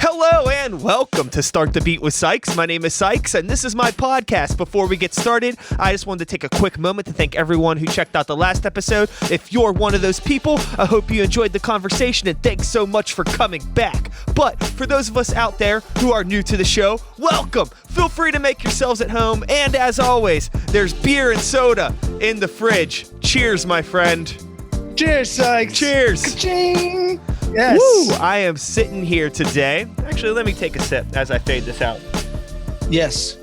Hello and welcome to Start the Beat with Sykes. My name is Sykes and this is my podcast. Before we get started, I just wanted to take a quick moment to thank everyone who checked out the last episode. If you're one of those people, I hope you enjoyed the conversation and thanks so much for coming back. But for those of us out there who are new to the show, welcome. Feel free to make yourselves at home. And as always, there's beer and soda in the fridge. Cheers, my friend. Cheers, Sykes. Cheers. Ka-ching. Yes. Woo! I am sitting here today. Actually, let me take a sip as I fade this out. Yes.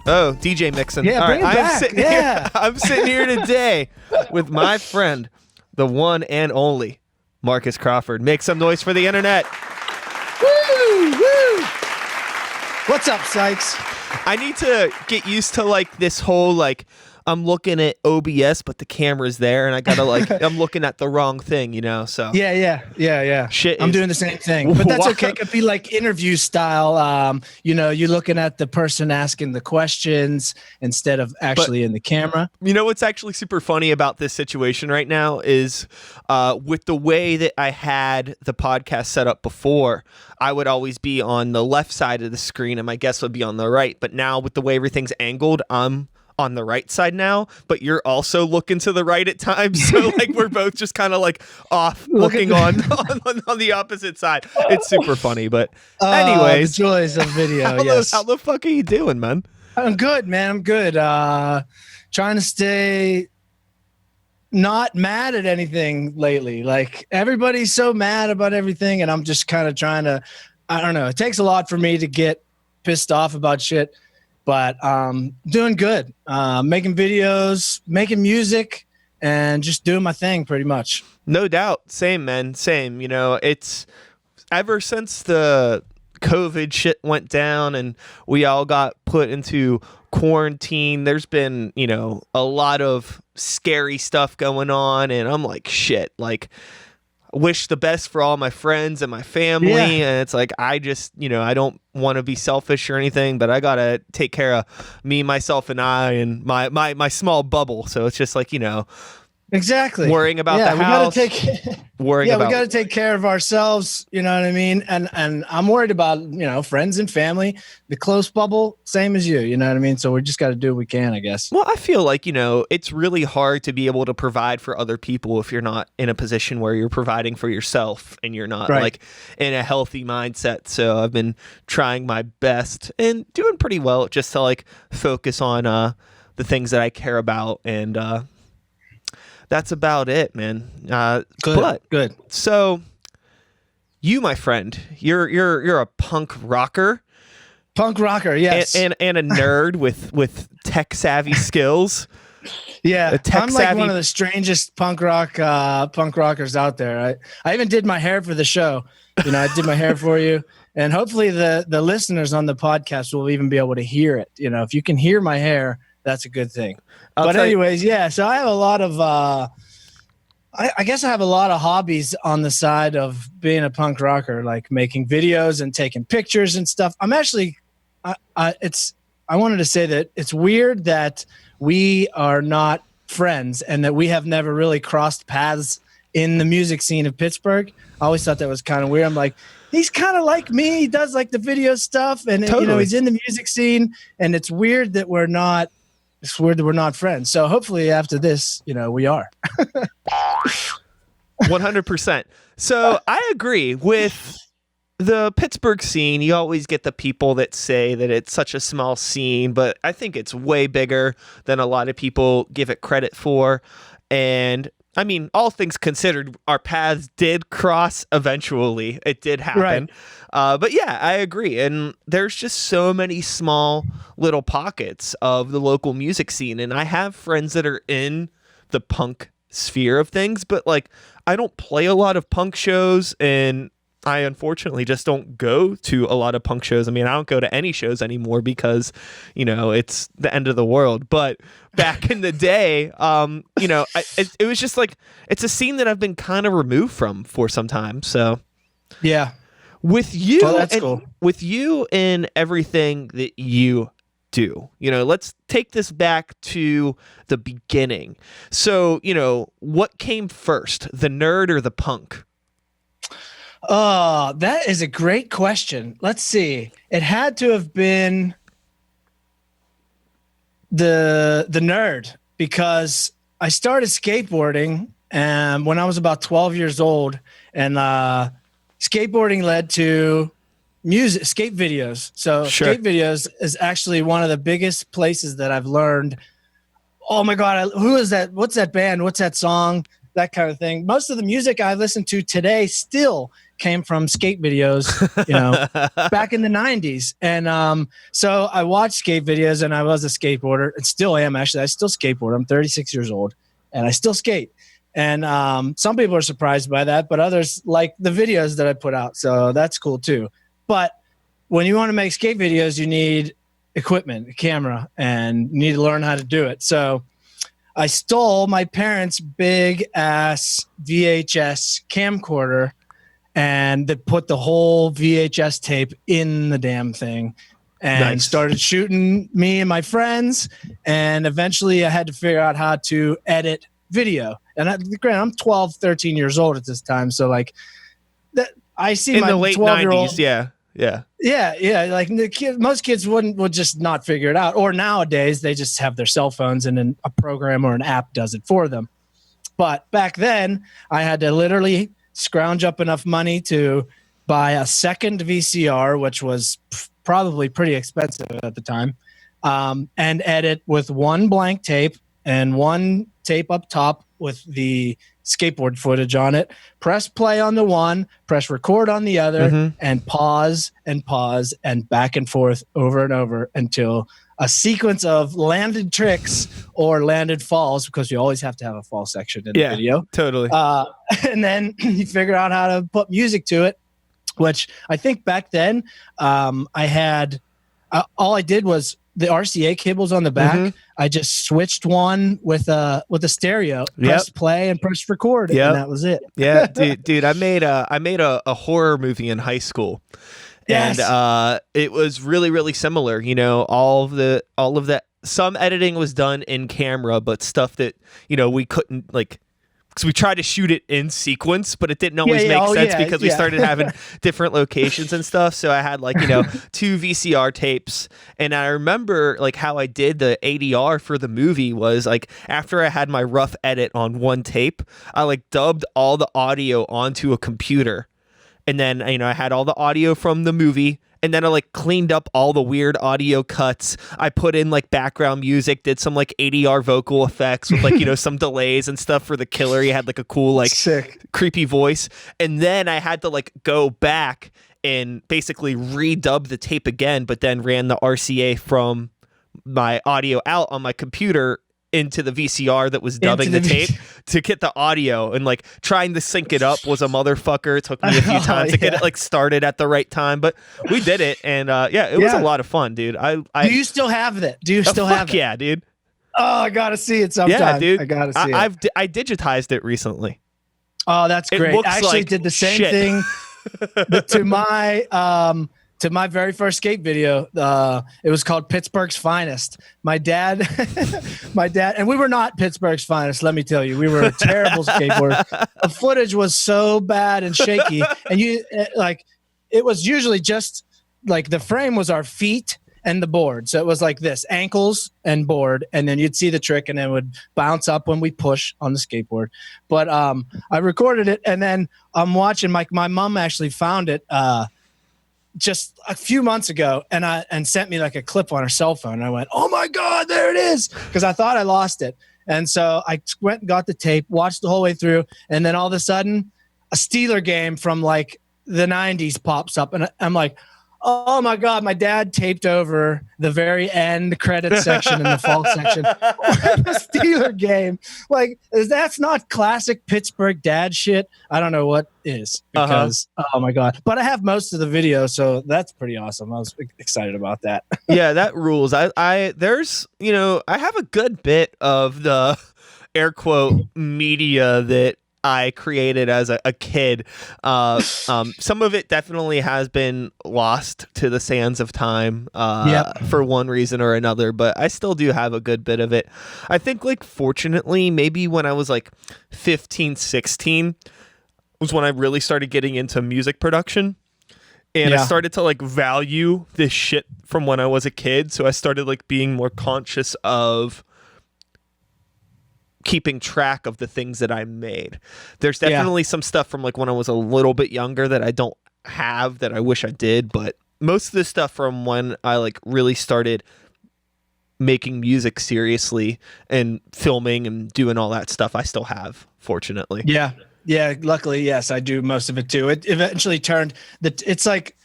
Oh, DJ mixing. Yeah, All bring right, it back. Yeah. I'm sitting here today with my friend, the one and only Marcus Crawford. Make some noise for the internet. Woo! Woo! What's up, Sykes? I need to get used to like this whole like I'm looking at OBS, but the camera's there, and I gotta like I'm looking at the wrong thing, you know. So Yeah. Shit, I'm doing the same thing, but that's okay. It could be like interview style. You're looking at the person asking the questions instead of actually in the camera. You know what's actually super funny about this situation right now is with the way that I had the podcast set up before, I would always be on the left side of the screen, and my guest would be on the right. But now with the way everything's angled, I'm on the right side now, but you're also looking to the right at times, so like we're both just kind of like off looking on the opposite side. It's super funny, but anyways, the joys of video. How the fuck are you doing, man? I'm good, man. I'm good. Trying to stay not mad at anything lately. Like everybody's so mad about everything, and I'm just kind of trying to, I don't know, it takes a lot for me to get pissed off about shit. But doing good, making videos, making music, and just doing my thing pretty much. No doubt. Same, man. Same. You know, it's ever since the COVID shit went down and we all got put into quarantine, there's been, you know, a lot of scary stuff going on. And I'm like, shit, like, wish the best for all my friends and my family. Yeah. And it's like, I just, you know, I don't want to be selfish or anything, but I got to take care of me, myself, and I and my small bubble. So it's just like, you know, exactly worrying about the house. We got to take care of ourselves. You know what I mean? And I'm worried about, you know, friends and family, the close bubble, same as you, you know what I mean? So we just got to do what we can, I guess. Well, I feel like, you know, it's really hard to be able to provide for other people if you're not in a position where you're providing for yourself and you're not like in a healthy mindset. So I've been trying my best and doing pretty well just to like focus on the things that I care about, and that's about it, man. Good. So you, my friend, you're a punk rocker. Punk rocker, yes. And a nerd with tech savvy skills. Yeah, I'm like one of the strangest punk rockers out there. I even did my hair for the show. You know, I did my hair for you. And hopefully the listeners on the podcast will even be able to hear it. You know, if you can hear my hair, that's a good thing. But anyways, yeah, so I have a lot of I guess I have a lot of hobbies on the side of being a punk rocker, like making videos and taking pictures and stuff. I'm actually I wanted to say that it's weird that we are not friends and that we have never really crossed paths in the music scene of Pittsburgh. I always thought that was kind of weird. I'm like, he's kind of like me. He does like the video stuff, and you know, he's in the music scene, and it's weird that we're not friends. So hopefully after this, you know, we are. 100%. So I agree with the Pittsburgh scene. You always get the people that say that it's such a small scene, but I think it's way bigger than a lot of people give it credit for. And I mean, all things considered, our paths did cross eventually. It did happen. Right. But yeah, I agree. And there's just so many small little pockets of the local music scene. And I have friends that are in the punk sphere of things, but like, I don't play a lot of punk shows, and I unfortunately just don't go to a lot of punk shows. I mean, I don't go to any shows anymore because, you know, it's the end of the world. But back in the day, you know, it was just like, it's a scene that I've been kind of removed from for some time. So yeah, with you, that's cool. With you and everything that you do, you know, let's take this back to the beginning. So, you know, what came first, the nerd or the punk? Oh, that is a great question. Let's see. It had to have been the nerd, because I started skateboarding when I was about 12 years old, and skateboarding led to music, skate videos. So skate videos is actually one of the biggest places that I've learned. Oh my God, who is that? What's that band? What's that song? That kind of thing. Most of the music I listen to today still came from skate videos, back in the 90s. And so I watched skate videos, and I was a skateboarder, and still am. Actually, I still skateboard. I'm 36 years old, and I still skate. And some people are surprised by that, but others like the videos that I put out. So that's cool too. But when you want to make skate videos, you need equipment, a camera, and you need to learn how to do it. So I stole my parents' big ass VHS camcorder, and they put the whole VHS tape in the damn thing, and started shooting me and my friends. And eventually I had to figure out how to edit video. And granted, I'm 12, 13 years old at this time. So like that, I see in my the late 12-year-old. 90s. Yeah. Like most kids would just not figure it out. Or nowadays they just have their cell phones, and then a program or an app does it for them. But back then I had to literally scrounge up enough money to buy a second VCR, which was probably pretty expensive at the time, and edit with one blank tape and one tape up top with the skateboard footage on it, press play on the one, press record on the other, and pause and back and forth over and over until a sequence of landed tricks or landed falls, because you always have to have a fall section in the video. Totally. And then you figure out how to put music to it, which I think back then I had all I did was the RCA cables on the back. I just switched one with a stereo, pressed play and pressed record, and that was it. Yeah, dude, I made a horror movie in high school. Yes. And it was really, really similar. All of that. Some editing was done in camera, but stuff that we couldn't because we tried to shoot it in sequence, but it didn't always make sense because we started having different locations and stuff. So I had 2 VCR tapes, and I remember how I did the ADR for the movie was after I had my rough edit on one tape, I dubbed all the audio onto a computer. And then, I had all the audio from the movie, and then I cleaned up all the weird audio cuts. I put in background music, did some ADR vocal effects with some delays and stuff for the killer. He had a cool sick, creepy voice. And then I had to go back and basically redub the tape again, but then ran the RCA from my audio out on my computer into the VCR that was dubbing the tape to get the audio, and trying to sync it up was a motherfucker. It took me a few times to get it started at the right time, but we did it, and it was a lot of fun, dude. Do you still have that? Do you still have it? Yeah, dude. Oh, I gotta see it sometime. Yeah, dude. I gotta see it. I digitized it recently. Oh, that's great. I actually did the same thing to my very first skate video. It was called Pittsburgh's Finest. My dad, and we were not Pittsburgh's finest, let me tell you. We were terrible skateboarders. The footage was so bad and shaky, and it was usually just the frame was our feet and the board. So it was this, ankles and board, and then you'd see the trick, and it would bounce up when we push on the skateboard. But I recorded it, and then I'm watching. My mom actually found it just a few months ago, and sent me a clip on her cell phone. And I went, "Oh my God, there it is!" Because I thought I lost it. And so I went and got the tape, watched the whole way through, and then all of a sudden, a Steeler game from the 90s pops up, and I'm like, "Oh my God!" My dad taped over the very end credit section and the fall section. The Steeler game, that's not classic Pittsburgh dad shit. I don't know what is, because oh my God! But I have most of the video, so that's pretty awesome. I was excited about that. Yeah, that rules. There's I have a good bit of the air quote media that I created as a kid. Some of it definitely has been lost to the sands of time for one reason or another, but I still do have a good bit of it. I think fortunately maybe when I was 15, 16, was when I really started getting into music production. And I started to like value this shit from when I was a kid. So I started like being more conscious of keeping track of the things that I made. There's definitely some stuff from like when I was a little bit younger that I don't have that I wish I did. But most of the stuff from when I like really started making music seriously and filming and doing all that stuff, I still have, fortunately. Yeah. Yeah, luckily, yes, I do most of it too. It eventually turned it's like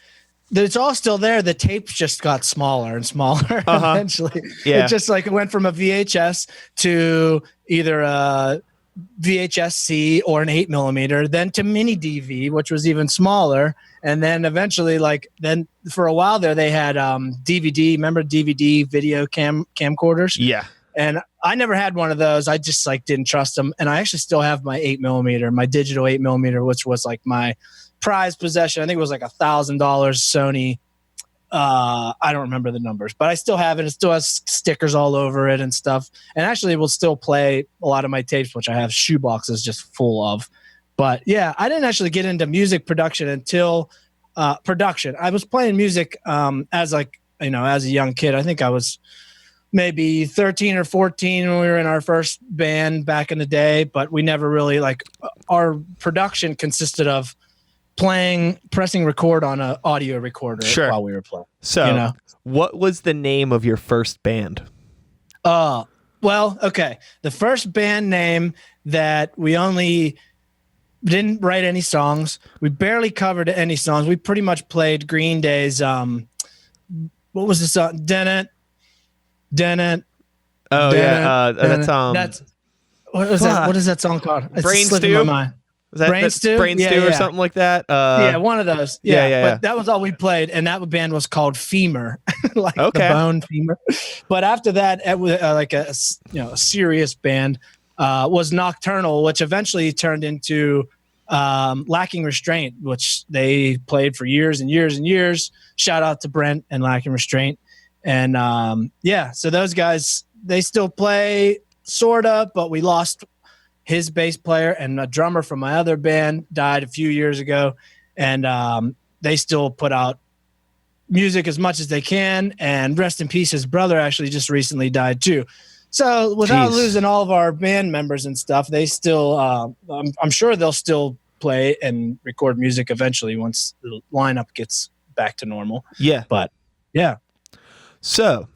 it's all still there. The tapes just got smaller and smaller eventually. Yeah. It just like it went from a VHS to either a VHS-C or an 8mm, then to mini DV, which was even smaller. And then eventually, like, then for a while there, they had DVD, remember DVD video camcorders? Yeah. And I never had one of those. I just like didn't trust them. And I actually still have my 8mm, my digital 8mm, which was like my prized possession. I think it was like $1,000 Sony. I don't remember the numbers, but I still have it. It still has stickers all over it and stuff. And actually, it will still play a lot of my tapes, which I have shoe boxes just full of. But yeah, I didn't actually get into music production until production. I was playing music as like, as a young kid. I think I was maybe 13 or 14 when we were in our first band back in the day, but we never really like our production consisted of pressing record on an audio recorder while we were playing. So what was the name of your first band? Well, okay. The first band name that we only didn't write any songs. We barely covered any songs. We pretty much played Green Day's, what was the song? Dennett. Oh yeah, that's what is that song called? It's Brain slipping Stew. my mind. Was that Brain Stew? Brain Stew or something like that? Yeah, one of those. Yeah. But that was all we played, and that band was called Femur, like the Okay. bone femur. But after that, it was like a serious band was Nocturnal, which eventually turned into Lacking Restraint, which they played for years and years and years. Shout out to Brent and Lacking Restraint. And so those guys, they still play sort of, but we lost his bass player, and a drummer from my other band died a few years ago. And they still put out music as much as they can. And rest in peace, his brother actually just recently died too. So without losing all of our band members and stuff, they still, I'm sure they'll still play and record music eventually once the lineup gets back to normal. Yeah. But yeah. So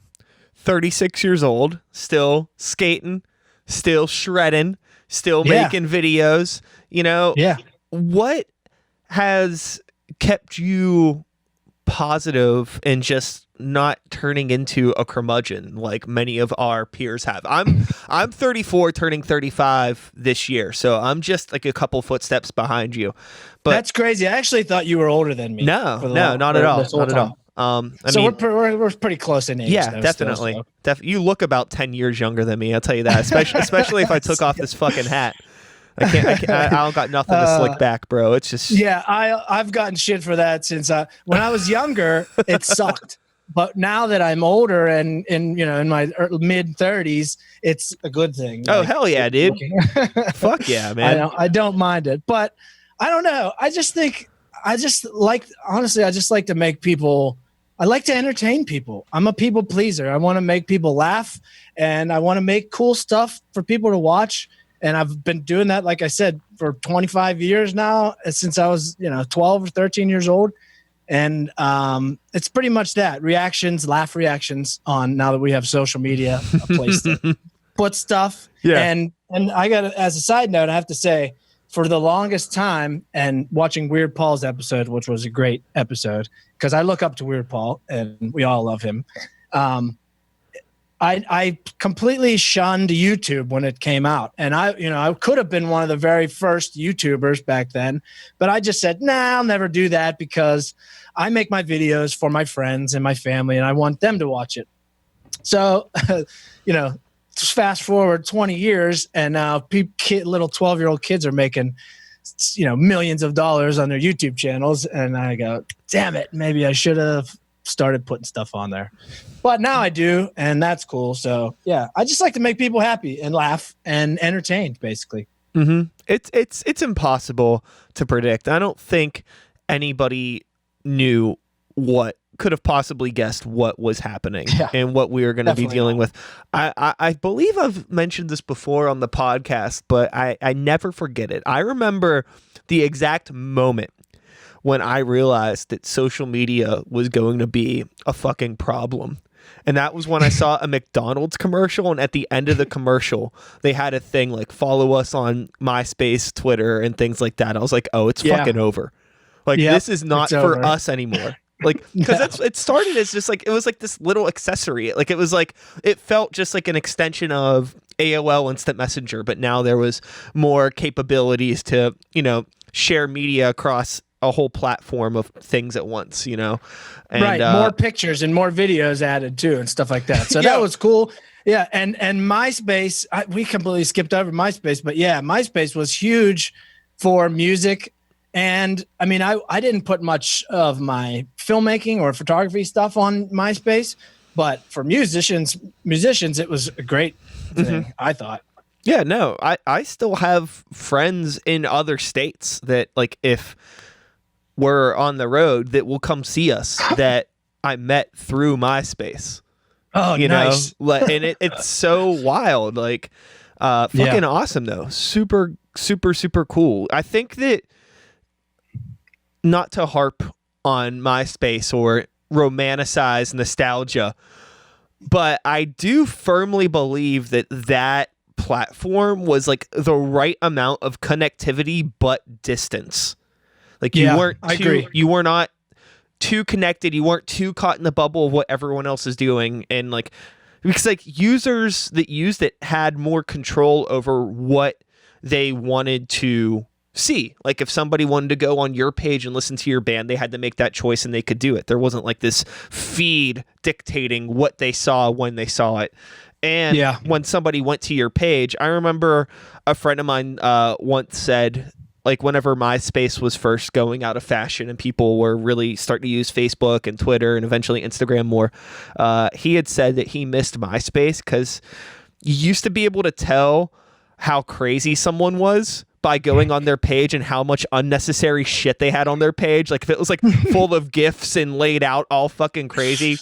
36 years old, still skating, still shredding, still making videos, what has kept you positive and just not turning into a curmudgeon like many of our peers have? I'm 34, turning 35 this year, so I'm just like a couple footsteps behind you. But that's crazy. I actually thought you were older than me. No, not at all. Not at all. We're pretty close in age. Yeah, though, definitely. You look about 10 years younger than me. I'll tell you that. Especially if I took off this fucking hat. I don't got nothing to slick back, bro. It's just I've gotten shit for that since when I was younger. It sucked, but now that I'm older and in my mid 30s, it's a good thing. Oh hell yeah, dude! Fuck yeah, man. I don't mind it, but I don't know. I just like to make people. I like to entertain people. I'm a people pleaser. I want to make people laugh, and I want to make cool stuff for people to watch. And I've been doing that, like I said, for 25 years now, since I was, 12 or 13 years old. And it's pretty much that. Laugh reactions on, now that we have social media, a place to put stuff. Yeah. And I got to, as a side note, I have to say, for the longest time, and watching Weird Paul's episode, which was a great episode, because I look up to Weird Paul and we all love him. I completely shunned YouTube when it came out, and I could have been one of the very first YouTubers back then, but I just said, I'll never do that, because I make my videos for my friends and my family, and I want them to watch it. So, just fast forward 20 years, and now little 12-year-old kids are making, millions of dollars on their YouTube channels, and I go, damn it, maybe I should have started putting stuff on there. But now I do, and that's cool. So yeah, I just like to make people happy and laugh and entertained, basically. It's impossible to predict. I don't think anybody knew what could have possibly guessed what was happening and what we were going to be dealing with. I believe I've mentioned this before on the podcast, but I never forget it. I remember the exact moment when I realized that social media was going to be a fucking problem. And that was when I saw a McDonald's commercial, and at the end of the commercial, they had a thing like follow us on MySpace, Twitter, and things like that. I was like, oh, it's fucking over. Like, this is not for us anymore. Like, because it started as just like, it was like this little accessory. Like, it was like, it felt just like an extension of AOL Instant Messenger, but now there was more capabilities to, you know, share media across a whole platform of things at once, you know? And, more pictures and more videos added too and stuff like that. So that was cool. Yeah. And MySpace, we completely skipped over MySpace, but yeah, MySpace was huge for music. And I mean, I didn't put much of my filmmaking or photography stuff on MySpace, but for musicians, it was a great thing, I thought. Yeah, no, I still have friends in other states that, like, if we're on the road, that will come see us that I met through MySpace. Oh, you nice. know? And it's so wild. Like, fucking awesome, though. Super, super, super cool. I think that, not to harp on MySpace or romanticize nostalgia, but I do firmly believe that platform was like the right amount of connectivity but distance. Like, you were not too connected, you weren't too caught in the bubble of what everyone else is doing, and like, because like users that used it had more control over what they wanted to see. Like, if somebody wanted to go on your page and listen to your band, they had to make that choice and they could do it. There wasn't like this feed dictating what they saw when they saw it. And when somebody went to your page, I remember a friend of mine once said, like, whenever MySpace was first going out of fashion and people were really starting to use Facebook and Twitter and eventually Instagram more, he had said that he missed MySpace because you used to be able to tell how crazy someone was by going on their page and how much unnecessary shit they had on their page. Like, if it was like full of GIFs and laid out all fucking crazy,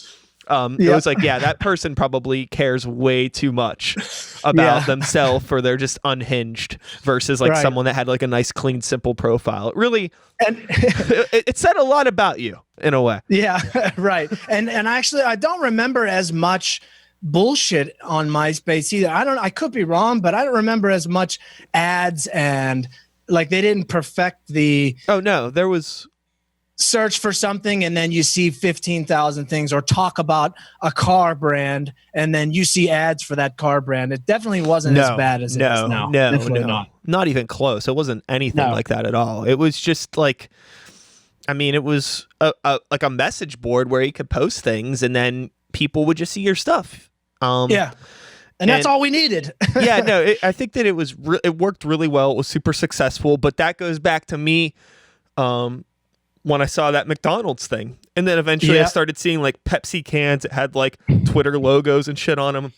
it was like, that person probably cares way too much about themselves, or they're just unhinged, versus like someone that had like a nice, clean, simple profile. It really, it said a lot about you in a way. Yeah, right. And actually, I don't remember as much bullshit on MySpace either. I could be wrong, but I don't remember as much ads, and like, they didn't perfect the there was search for something and then you see 15,000 things, or talk about a car brand and then you see ads for that car brand. It definitely wasn't as bad as it is now. No, not even close. It wasn't anything like that at all. It was just like, I mean, it was like a message board where you could post things and then people would just see your stuff. And that's all we needed. I think that it worked really well. It was super successful, but that goes back to me when I saw that McDonald's thing. And then eventually I started seeing like Pepsi cans that had like Twitter logos and shit on them.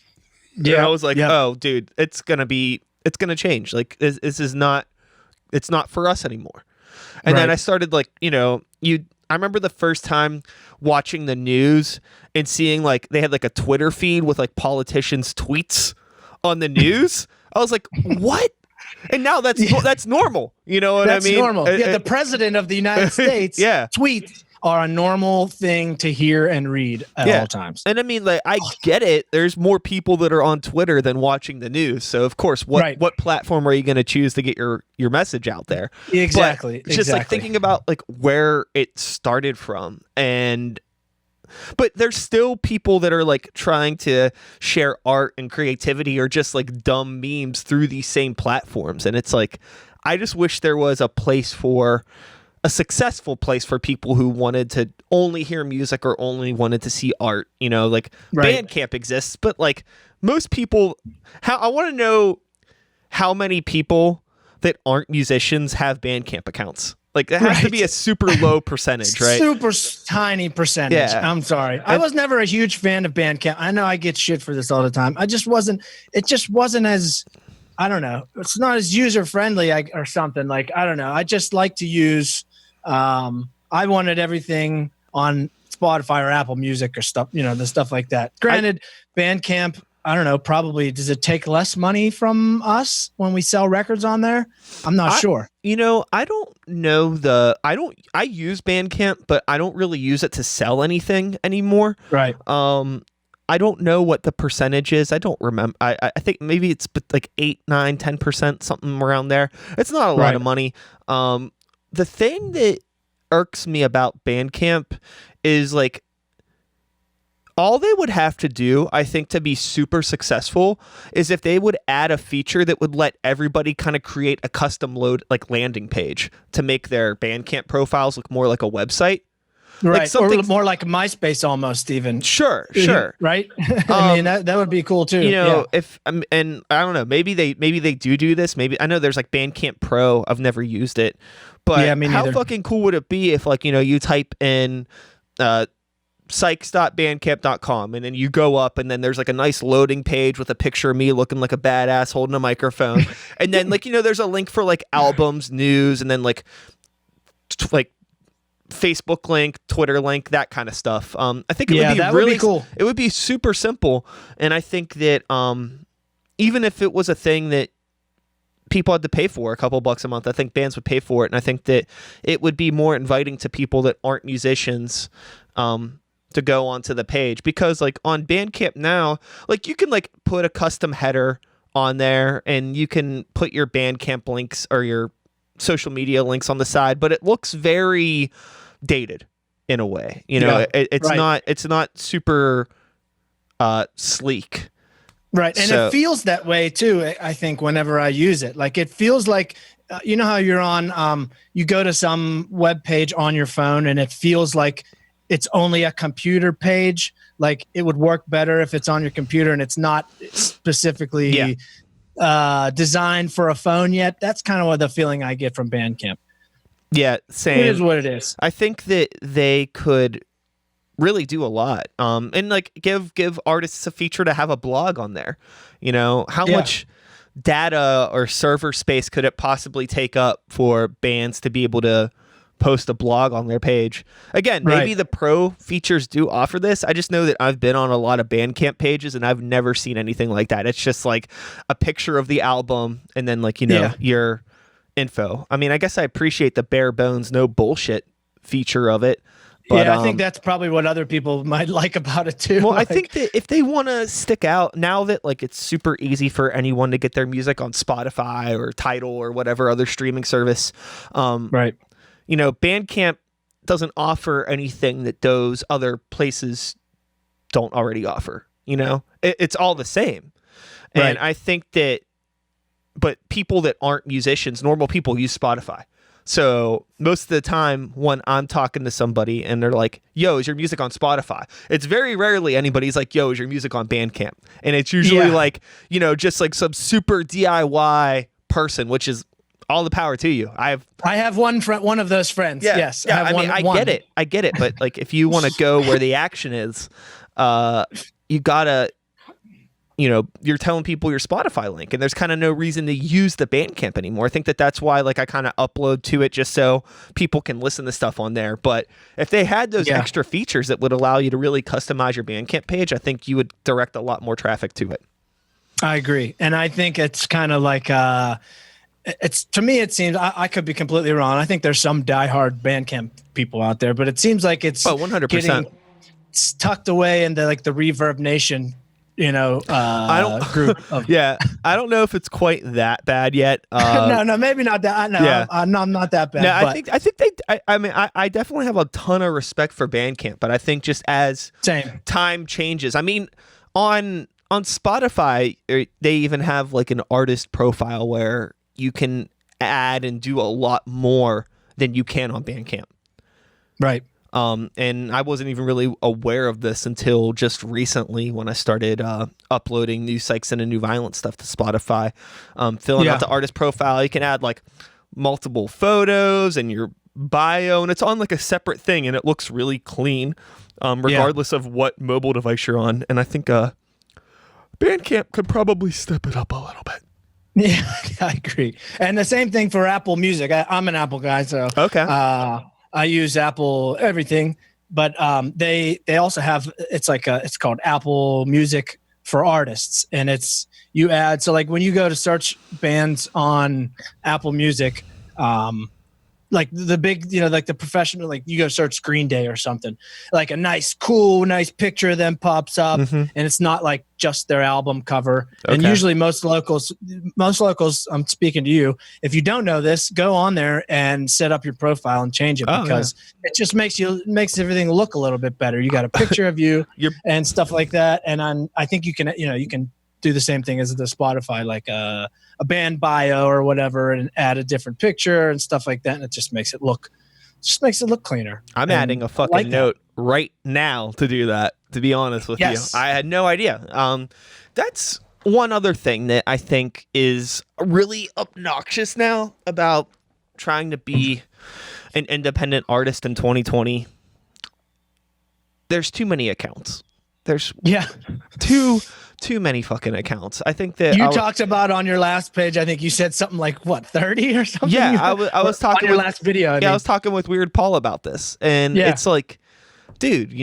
And I was like, oh, dude, it's going to change. Like, this is not, it's not for us anymore. And then I started like, you know, I remember the first time watching the news and seeing like they had like a Twitter feed with like politicians' tweets on the news. I was like, what? And now that's normal. You know what I mean? That's normal. The president of the United States tweets are a normal thing to hear and read at all times. And I mean, like, I get it. There's more people that are on Twitter than watching the news. So of course, what platform are you going to choose to get your message out there? Exactly. But just like thinking about like where it started from, but there's still people that are like trying to share art and creativity or just like dumb memes through these same platforms. And it's like, I just wish there was a successful place for people who wanted to only hear music or only wanted to see art. You know, like Bandcamp exists, but like most people, I want to know how many people that aren't musicians have Bandcamp accounts. Like, it has to be a super low percentage, right? Super tiny percentage. Yeah. I'm sorry. I was never a huge fan of Bandcamp. I know I get shit for this all the time. It just wasn't as I don't know. It's not as user friendly or something. Like, I don't know. I just like to use. I wanted everything on Spotify or Apple Music or stuff. The stuff like that. Granted, Bandcamp. I don't know. Probably does it take less money from us when we sell records on there? I'm not sure. I don't know I use Bandcamp, but I don't really use it to sell anything anymore. Right. I don't know what the percentage is. I don't remember. I think maybe it's like 8, 9, 10%, something around there. It's not a lot of money. The thing that irks me about Bandcamp is like, all they would have to do, I think, to be super successful is if they would add a feature that would let everybody kind of create a custom load like landing page to make their Bandcamp profiles look more like a website. Right. Or more like MySpace almost even. Sure. Right. I mean, that would be cool too. If and I don't know, maybe they do this. Maybe I know there's like Bandcamp Pro. I've never used it, but how fucking cool would it be if like, you type in, sykes.bandcamp.com and then you go up and then there's like a nice loading page with a picture of me looking like a badass holding a microphone and then like there's a link for like albums, news, and then like Facebook link, Twitter link, that kind of stuff. I think it would be really cool. It would be super simple, and I think that even if it was a thing that people had to pay for a couple bucks a month, I think bands would pay for it, and I think that it would be more inviting to people that aren't musicians to go onto the page, because like on Bandcamp now, like you can like put a custom header on there and you can put your Bandcamp links or your social media links on the side, but it looks very dated in a way. It's not super sleek. Right. And it feels that way too, I think, whenever I use it. Like it feels like you know how you're on you go to some web page on your phone and it feels like it's only a computer page. Like it would work better if it's on your computer and it's not specifically designed for a phone yet. That's kind of what the feeling I get from Bandcamp. Yeah, same. It is what it is. I think that they could really do a lot, and like give artists a feature to have a blog on there. How much data or server space could it possibly take up for bands to be able to post a blog on their page? Again, maybe the pro features do offer this. I just know that I've been on a lot of Bandcamp pages and I've never seen anything like that. It's just like a picture of the album and then like, your info. I mean, I guess I appreciate the bare bones, no bullshit feature of it. But, I think that's probably what other people might like about it too. Well, I think that if they want to stick out, now that like it's super easy for anyone to get their music on Spotify or Tidal or whatever other streaming service, Bandcamp doesn't offer anything that those other places don't already offer. It's all the same. And I think that, but people that aren't musicians, normal people, use Spotify. So most of the time when I'm talking to somebody and they're like, yo, is your music on Spotify? It's very rarely anybody's like, yo, is your music on Bandcamp? And it's usually like, just like some super DIY person, which is all the power to you. I have one of those friends. Yeah, yes. Yeah, I get it. But like, if you want to go where the action is, you gotta, you're telling people your Spotify link, and there's kind of no reason to use the Bandcamp anymore. I think that that's why like I kind of upload to it just so people can listen to stuff on there. But if they had those extra features that would allow you to really customize your Bandcamp page, I think you would direct a lot more traffic to it. I agree. And I think it's kind of like, it's, to me, it seems, I could be completely wrong. I think there's some diehard Bandcamp people out there, but it seems like it's 100% tucked away into like the Reverb Nation, group. I don't know if it's quite that bad yet. No, maybe not that. I'm not that bad. No, I think I definitely have a ton of respect for Bandcamp, but I think just as time changes, I mean, on Spotify, they even have like an artist profile where you can add and do a lot more than you can on Bandcamp. Right. And I wasn't even really aware of this until just recently when I started uploading new Sykes and New Violence stuff to Spotify. Filling out the artist profile, you can add like multiple photos and your bio, and it's on like a separate thing, and it looks really clean, regardless of what mobile device you're on. And I think Bandcamp could probably step it up a little bit. Yeah, I agree. And the same thing for Apple Music. I'm an Apple guy, so Okay. I use Apple everything, but they also have it's called Apple Music for Artists, and it's you add so like when you go to search bands on Apple Music, like the big, like the professional, like you go search Green Day or something, like a nice picture of them pops up, and it's not like just their album cover. Okay. And usually most locals, I'm speaking to you, if you don't know this, go on there and set up your profile and change it, because it just makes everything look a little bit better. You got a picture of you and stuff like that. And I think you can do the same thing as the Spotify, like a band bio or whatever, and add a different picture and stuff like that, and it just makes it look cleaner. I'm adding a fucking note right now to do that, to be honest with you. I had no idea. That's one other thing that I think is really obnoxious now about trying to be an independent artist in 2020. There's too many accounts. There's too many fucking accounts. I think that you talked about on your last page. I think you said something like 30 or something. Yeah, I was talking on your last video. I was talking with Weird Paul about this, and it's like, dude,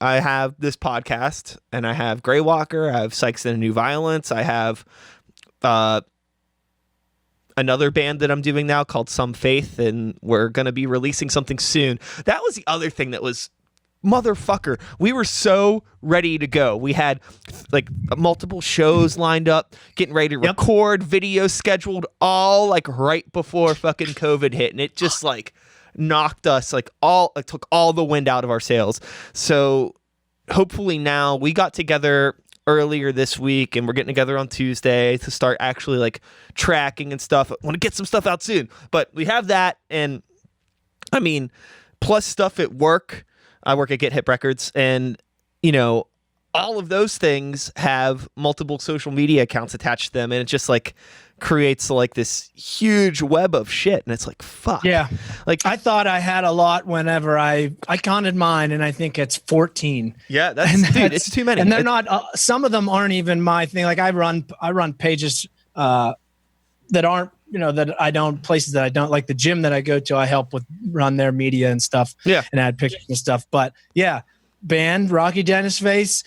I have this podcast, and I have Grey Walker, I have Sykes and a New Violence, I have another band that I'm doing now called Some Faith, and we're gonna be releasing something soon. That was the other thing that was. Motherfucker, we were so ready to go. We had like multiple shows lined up, getting ready to record, videos scheduled, all like right before fucking COVID hit, and it just like knocked us it took all the wind out of our sails. So hopefully now we got together earlier this week, and we're getting together on Tuesday to start actually like tracking and stuff. I want to get some stuff out soon, but we have that, and I mean, plus stuff at work. I work at Get Hip Records, and, all of those things have multiple social media accounts attached to them, and it just, like, creates, like, this huge web of shit, and it's like, fuck. Yeah. Like, I thought I had a lot whenever I counted mine, and I think it's 14. Yeah, it's too many. And they're not, some of them aren't even my thing. Like, I run pages that aren't, that I don't, places that I don't, like the gym that I go to, I help with run their media and stuff, and add pictures and stuff. But band Rocky Dennis Face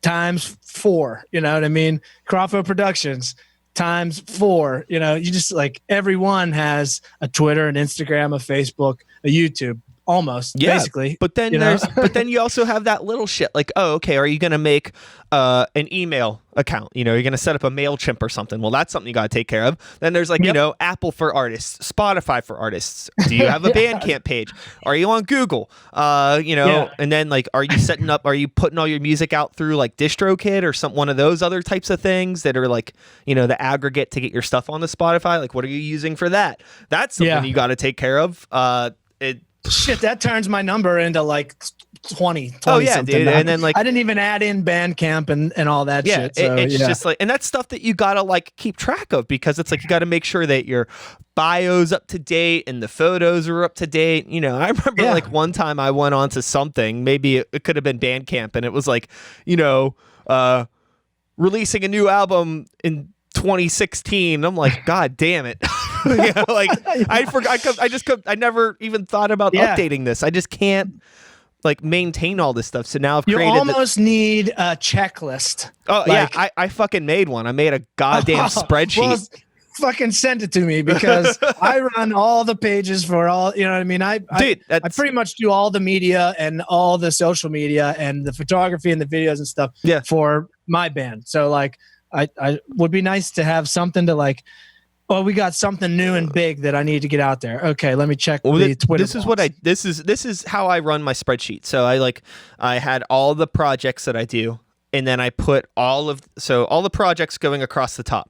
times 4, you know what I mean? Crawfo Productions times 4, you just like everyone has a Twitter, an Instagram, a Facebook, a YouTube. Almost, basically. But then but then you also have that little shit like, oh, okay, are you going to make an email account? You're going to set up a MailChimp or something. Well, that's something you got to take care of. Then there's like, Apple for artists, Spotify for artists. Do you have a Bandcamp page? Are you on Google? And then like, are you putting all your music out through like DistroKid or one of those other types of things that are like, the aggregate to get your stuff on the Spotify? Like, what are you using for that? That's something you got to take care of. Shit, that turns my number into like 20 oh yeah, something. Dude. And then like I didn't even add in Bandcamp and all that shit. So, it's just like, and that's stuff that you gotta like keep track of, because it's like you gotta make sure that your bio's up to date and the photos are up to date. I remember like one time I went on to something, maybe it could have been Bandcamp, and it was like, releasing a new album in 2016. I'm like, God damn it. I forgot. I never even thought about updating this. I just can't like maintain all this stuff. So now I've created. You almost need a checklist. Oh I fucking made one. I made a goddamn spreadsheet. Well, fucking send it to me, because I run all the pages for all. You know what I mean? I pretty much do all the media and all the social media and the photography and the videos and stuff. For my band. So like, I would be nice to have something to like. Oh, we got something new and big that I need to get out there. Okay, let me check the Twitter. This is how I run my spreadsheet. So I had all the projects that I do, and then I put all the projects going across the top,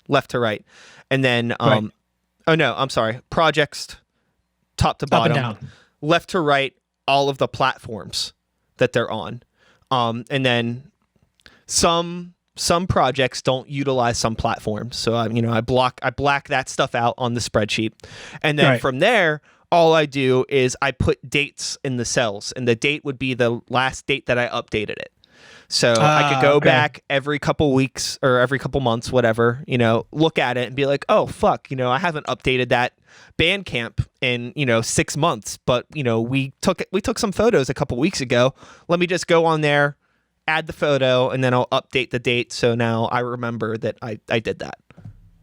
left to right. And then projects top to bottom, down. Left to right, all of the platforms that they're on. And then some projects don't utilize some platforms, so I black that stuff out on the spreadsheet, and then from there, all I do is I put dates in the cells, and the date would be the last date that I updated it. So I could go okay. back every couple weeks or every couple months, whatever, look at it and be like, oh, fuck, I haven't updated that Bandcamp in, 6 months, but, we took some photos a couple weeks ago. Let me just go on there, add the photo, and then I'll update the date. So now I remember that I did that.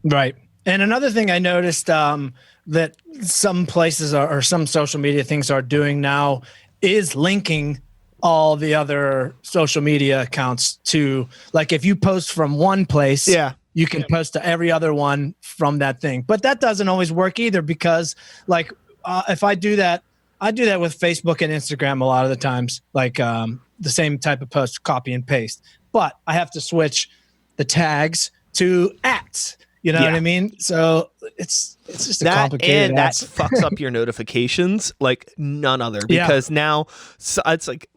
Right. And another thing I noticed that some places or some social media things are doing now is linking all the other social media accounts to, like, if you post from one place, you can post to every other one from that thing. But that doesn't always work either, because like if I do that with Facebook and Instagram a lot of the times, like the same type of post, copy and paste. But I have to switch the tags to @. You know what I mean? So it's just a complicated. And that fucks up your notifications like none other, because now it's like,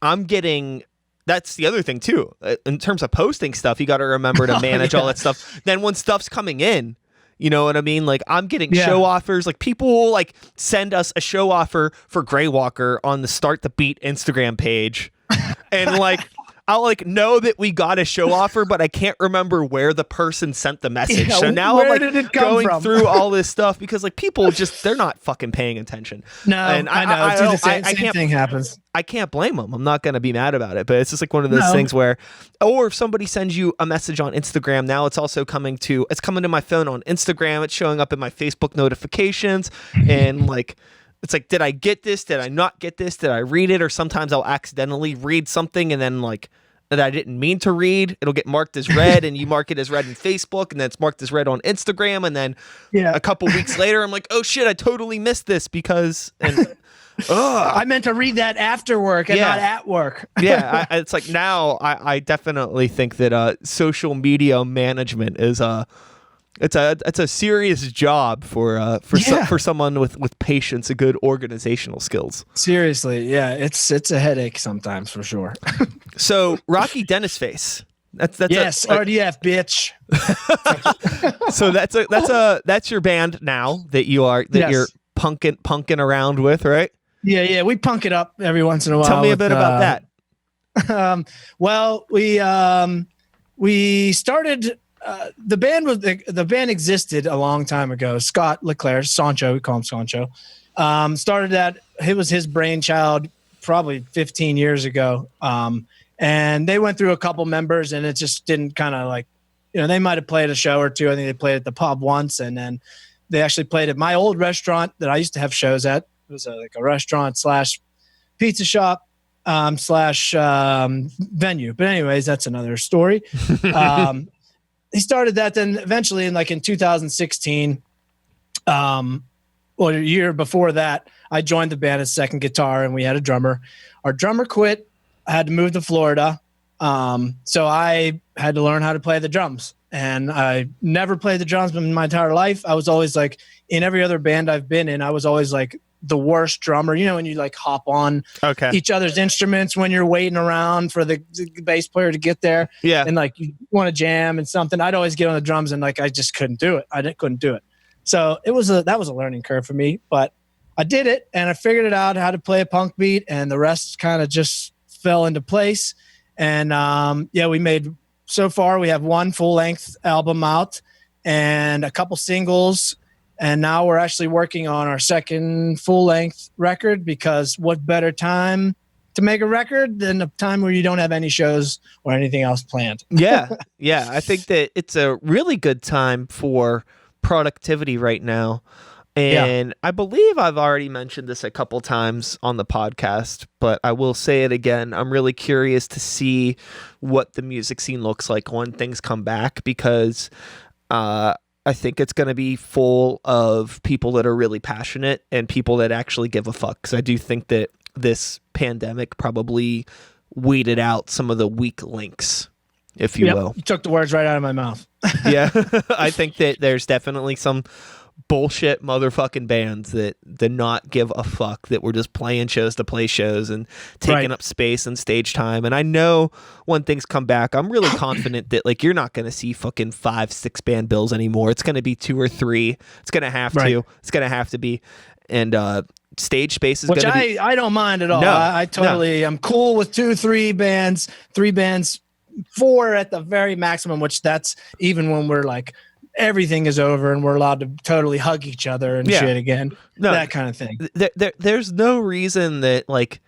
I'm getting, that's the other thing too. In terms of posting stuff, you got to remember to manage all that stuff. Then when stuff's coming in, you know what I mean? Like, I'm getting show offers. Like, people will like send us a show offer for Grey Walker on the Start the Beat Instagram page. And like, I'll like know that we got a show offer, but I can't remember where the person sent the message. So now I'm like going through all this stuff, because like people they're not fucking paying attention. No, and I know. The same thing happens. I can't blame them. I'm not going to be mad about it, but it's just like one of those things where, or if somebody sends you a message on Instagram, now it's also coming to my phone on Instagram. It's showing up in my Facebook notifications, and like, it's like, did I get this? Did I not get this? Did I read it? Or sometimes I'll accidentally read something and then like that I didn't mean to read. It'll get marked as read, and you mark it as read in Facebook, and then it's marked as read on Instagram. And then a couple weeks later, I'm like, oh shit, I totally missed this because I meant to read that after work and not at work. It's like now I definitely think that social media management is it's a serious job for someone with patience and good organizational skills. Seriously, it's a headache sometimes, for sure. So Rocky Dennis Face. That's RDF, bitch. So that's your band now that you're punking around with, right? Yeah, we punk it up every once in a while. Tell me a bit about that. Well, we started. The band existed a long time ago. Scott Leclerc, Sancho, we call him Sancho, started that. It was his brainchild probably 15 years ago. And they went through a couple members, and it just didn't kind of like, they might have played a show or two. I think they played at the pub once, and then they actually played at my old restaurant that I used to have shows at. It was like a restaurant / pizza shop / venue. But anyways, that's another story. He started that, then eventually in 2016, a year before that, I joined the band as second guitar, and we had a drummer. Our drummer quit. I had to move to Florida. So I had to learn how to play the drums, and I never played the drums in my entire life. I was always like, in every other band I've been in, I was always like the worst drummer. When you like hop on each other's instruments when you're waiting around for the bass player to get there. Yeah. And like you want to jam and something, I'd always get on the drums, and like I just couldn't do it. Couldn't do it. So that was a learning curve for me, but I did it, and I figured it out how to play a punk beat, and the rest kind of just fell into place. And so far we have one full length album out and a couple singles. And now we're actually working on our second full-length record, because what better time to make a record than a time where you don't have any shows or anything else planned? Yeah. I think that it's a really good time for productivity right now. And I believe I've already mentioned this a couple times on the podcast, but I will say it again. I'm really curious to see what the music scene looks like when things come back, because I think it's going to be full of people that are really passionate and people that actually give a fuck. Because I do think that this pandemic probably weeded out some of the weak links, if you will. You took the words right out of my mouth. Yeah. I think that there's definitely some bullshit motherfucking bands that did not give a fuck, that were just playing shows to play shows and taking up space and stage time. And I know when things come back, I'm really confident that like you're not going to see fucking 5-6 band bills anymore. It's going to be 2 or 3. It's going to have to. It's going to have to be. And stage space is Which going to be. I don't mind at all. No, I totally am cool with 2, 3 bands, 4 at the very maximum, which that's even when we're like everything is over and we're allowed to totally hug each other and shit again. No, that kind of thing. There's no reason that, like,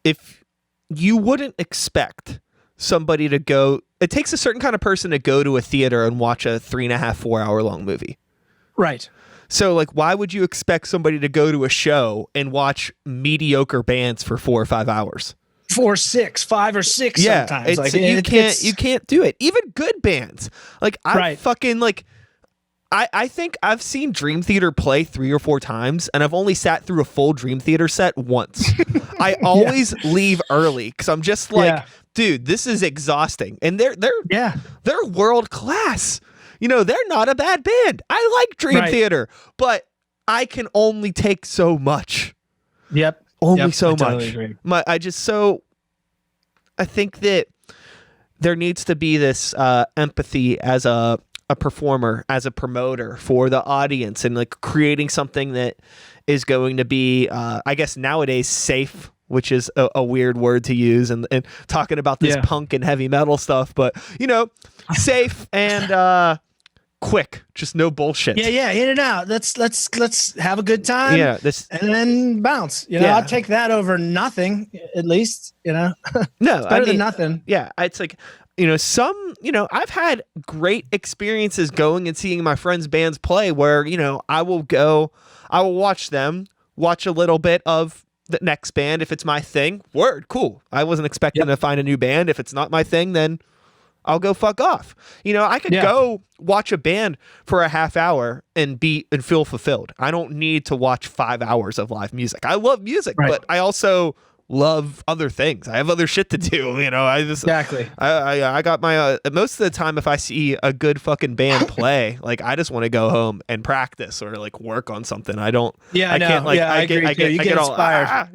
if you wouldn't expect somebody to go, it takes a certain kind of person to go to a theater and watch a 3.5, 4 hour long movie. Right. So, like, why would you expect somebody to go to a show and watch mediocre bands for 4 or 5 hours? 4, 6, 5 or 6 sometimes. Like, you can't do it. Even good bands. Like, I fucking, like, I think I've seen Dream Theater play 3 or 4 times, and I've only sat through a full Dream Theater set once. I always leave early because I'm just like, dude, this is exhausting. And they're world class. You know, they're not a bad band. I like Dream Theater, but I can only take so much. Yep. Only so much. Totally agree. I think that there needs to be this empathy as a performer, as a promoter for the audience, and like creating something that is going to be, I guess nowadays, safe, which is a weird word to use, and talking about this punk and heavy metal stuff, but you know, safe and quick, just no bullshit. Yeah, in and out. Let's have a good time. Yeah, and then bounce. You know, I'll take that over nothing, at least. You know, no, it's better than nothing. Yeah, it's like, you know, I've had great experiences going and seeing my friends' bands play where, you know, I will watch them, watch a little bit of the next band. If it's my thing, cool. I wasn't expecting to find a new band. If it's not my thing, then I'll go fuck off. You know, I could go watch a band for a half hour and feel fulfilled. I don't need to watch 5 hours of live music. I love music, but I also love other things. I have other shit to do. You know, I got my, most of the time, if I see a good fucking band play, like I just want to go home and practice or like work on something. I don't, I can't like, I get inspired.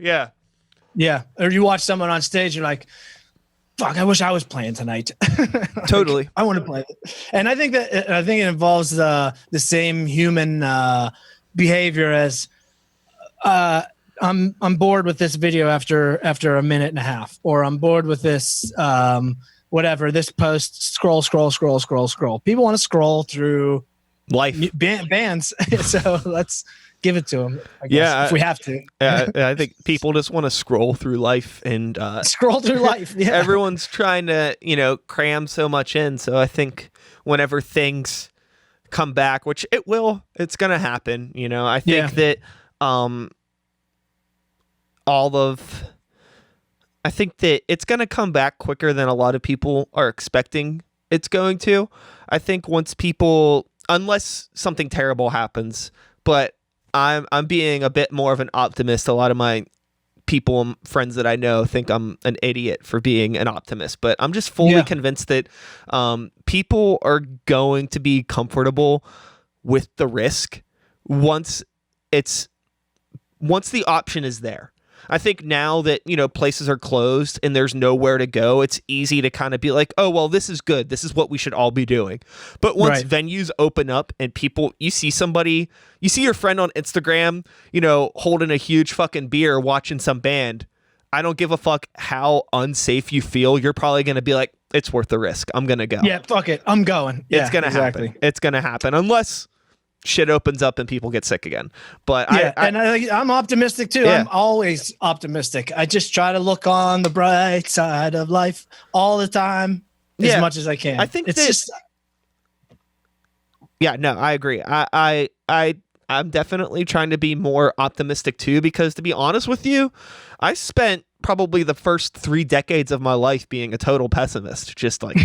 Yeah. Or you watch someone on stage, you're like, fuck, I wish I was playing tonight. Totally. I want to play. And I think it involves the same human behavior as I'm bored with this video after a minute and a half, or I'm bored with this whatever, this post, scroll. People want to scroll through life bands. So let's give it to them, I guess, if we have to. I think people just want to scroll through life and scroll through life. Yeah. Everyone's trying to, you know, cram so much in. So I think whenever things come back, which it's going to happen. You know, I think that I think that it's going to come back quicker than a lot of people are expecting it's going to. I think once people, unless something terrible happens, but I'm being a bit more of an optimist. A lot of my people and friends that I know think I'm an idiot for being an optimist, but I'm just fully convinced that people are going to be comfortable with the risk once the option is there. I think now that, you know, places are closed and there's nowhere to go, it's easy to kind of be like, oh, well, this is good. This is what we should all be doing. But once venues open up and you see your friend on Instagram, you know, holding a huge fucking beer, watching some band. I don't give a fuck how unsafe you feel. You're probably going to be like, it's worth the risk. I'm going to go. Yeah, fuck it. I'm going. Yeah, it's going to happen. It's going to happen unless shit opens up and people get sick again. But I'm optimistic too. I'm always optimistic. I just try to look on the bright side of life all the time, as much as I can. I think I agree. I'm definitely trying to be more optimistic too, because to be honest with you, I spent probably the first 3 decades of my life being a total pessimist, just like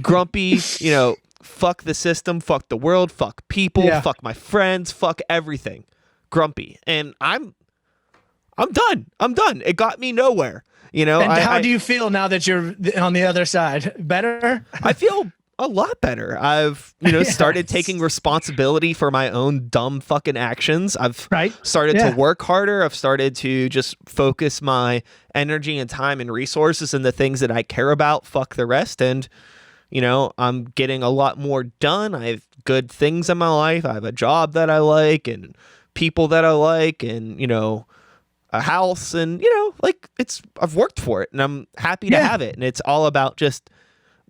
grumpy, you know, fuck the system, fuck the world, fuck people, fuck my friends, fuck everything. Grumpy. And I'm done. It got me nowhere. You know, and how do you feel now that you're on the other side? Better? I feel a lot better. I've, you know, started taking responsibility for my own dumb fucking actions. I've started to work harder. I've started to just focus my energy and time and resources in the things that I care about. Fuck the rest. And you know, I'm getting a lot more done. I have good things in my life. I have a job that I like and people that I like, and a house, and like I've worked for it, and I'm happy to have it. And it's all about just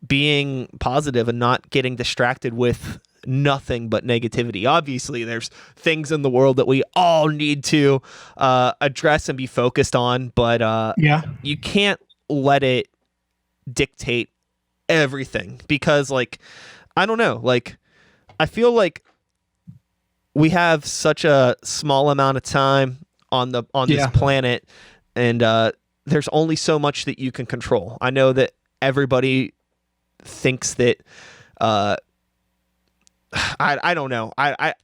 being positive and not getting distracted with nothing but negativity. Obviously, there's things in the world that we all need to address and be focused on, but you can't let it dictate everything, because like, I don't know, like I feel like we have such a small amount of time on this planet, and there's only so much that you can control. I know that everybody thinks that I don't know. I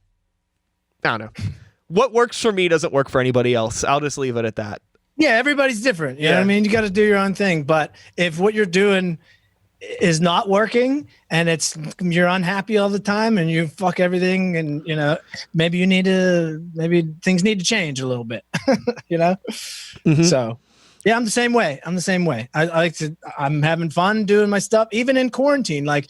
don't know. What works for me doesn't work for anybody else. I'll just leave it at that. Yeah, everybody's different. You know what I mean? You got to do your own thing. But if what you're doing is not working, and you're unhappy all the time, and you fuck everything, and maybe things need to change a little bit. Mm-hmm. So yeah, I'm the same way. I'm having fun doing my stuff, even in quarantine. Like,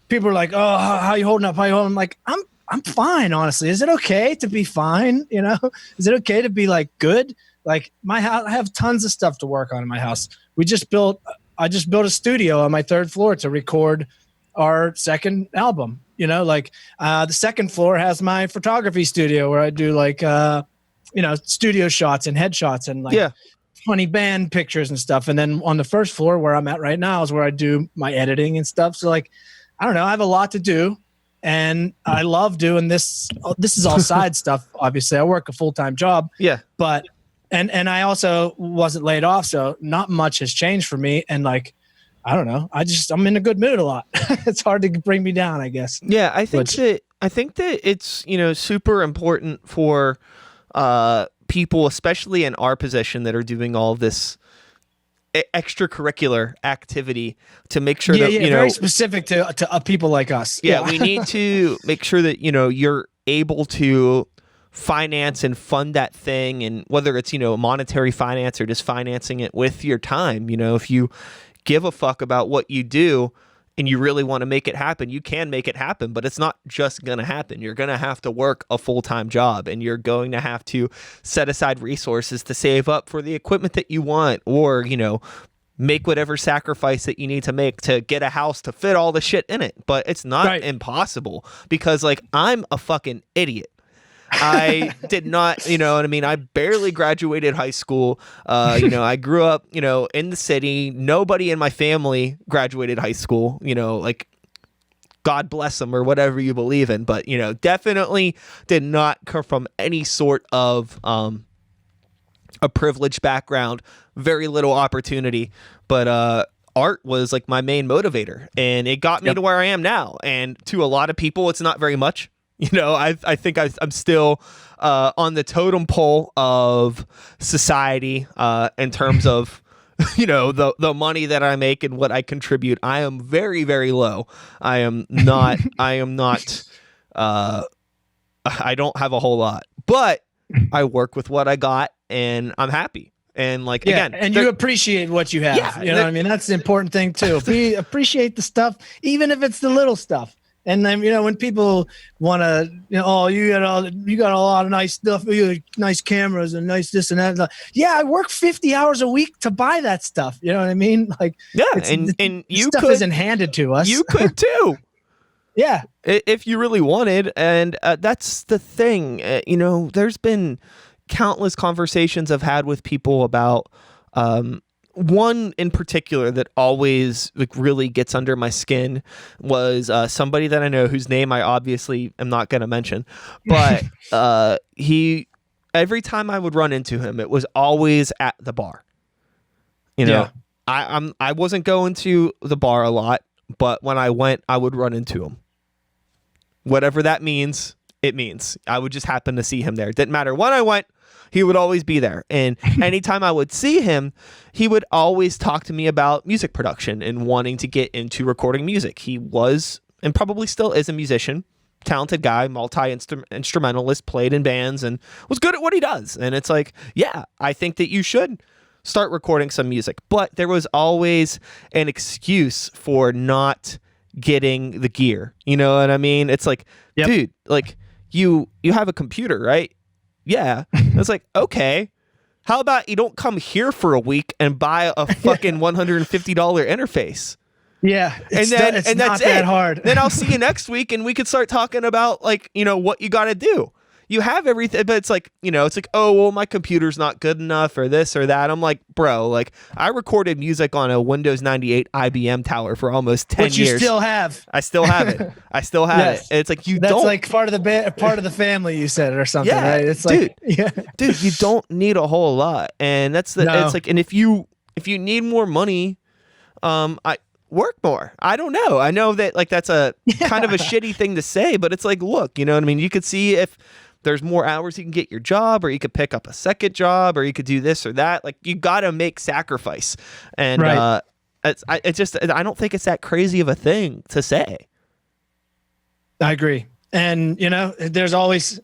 people are like, "Oh, how you holding up? How you holding?" I'm like, I'm fine, honestly. Is it okay to be fine? Is it okay to be like good? Like, my house, I have tons of stuff to work on in my house. I just built a studio on my third floor to record our second album. The second floor has my photography studio where I do like, studio shots and headshots and like funny band pictures and stuff. And then on the first floor where I'm at right now is where I do my editing and stuff. So like, I don't know, I have a lot to do, and I love doing this. This is all side stuff. Obviously I work a full-time job, but and I also wasn't laid off, so not much has changed for me. And like, I don't know, I'm in a good mood a lot. It's hard to bring me down, I guess. Yeah, I think that it's super important for people, especially in our position, that are doing all this extracurricular activity, to make sure that very specific to people like us. We need to make sure that you're able to finance and fund that thing, and whether it's monetary finance or just financing it with your time. If you give a fuck about what you do and you really want to make it happen, you can make it happen, but it's not just gonna happen. You're gonna have to work a full-time job, and you're going to have to set aside resources to save up for the equipment that you want, or make whatever sacrifice that you need to make to get a house to fit all the shit in it. But it's not impossible, because like, I'm a fucking idiot. I did not, I barely graduated high school. I grew up, in the city. Nobody in my family graduated high school, like, God bless them, or whatever you believe in. But, definitely did not come from any sort of a privileged background, very little opportunity. But art was like my main motivator, and it got me to where I am now. And to a lot of people, it's not very much. I think I'm still on the totem pole of society in terms of the money that I make and what I contribute. I am very, very low. I am not I don't have a whole lot, but I work with what I got, and I'm happy. And like, again, and you appreciate what you have. You know what I mean? That's the important thing too. We appreciate the stuff, even if it's the little stuff. And then, when people want to, you got a lot of nice stuff, nice cameras and nice this and that. Yeah, I work 50 hours a week to buy that stuff. You know what I mean? Like, and you stuff isn't handed to us. You could too. Yeah, if you really wanted. And that's the thing. There's been countless conversations I've had with people about one in particular that always like really gets under my skin was somebody that I know, whose name I obviously am not going to mention, but every time I would run into him, it was always at the bar. I wasn't going to the bar a lot, but when I went, I would run into him. Whatever that means, it means. I would just happen to see him there. Didn't matter when I went. He would always be there. And anytime I would see him, he would always talk to me about music production and wanting to get into recording music. He was, and probably still is, a musician, talented guy, multi-instrumentalist, played in bands, and was good at what he does. And it's like, yeah, I think that you should start recording some music. But there was always an excuse for not getting the gear. You know what I mean? It's like, dude, like you have a computer, right? yeah. It's like, okay, how about you don't come here for a week and buy a fucking $150 interface? Yeah, and that's not that hard. Then I'll see you next week, and we could start talking about like, you know, what you got to do. You have everything, but it's like, you know, it's like, oh, well, my computer's not good enough or this or that. I'm like, bro, like I recorded music on a Windows 98 IBM tower for almost 10 years. You still have. I still have it. I still have it. And it's like, that's like part of the family, you said, or something, yeah, right? It's dude, like, dude, you don't need a whole lot. And it's like, and if you need more money, I work more. I don't know. I know that like that's a kind of a shitty thing to say, but it's like, look, you know what I mean? You could see if there's more hours you can get your job, or you could pick up a second job, or you could do this or that. Like you got to make sacrifice. And I don't think it's that crazy of a thing to say. I agree. And you know, there's always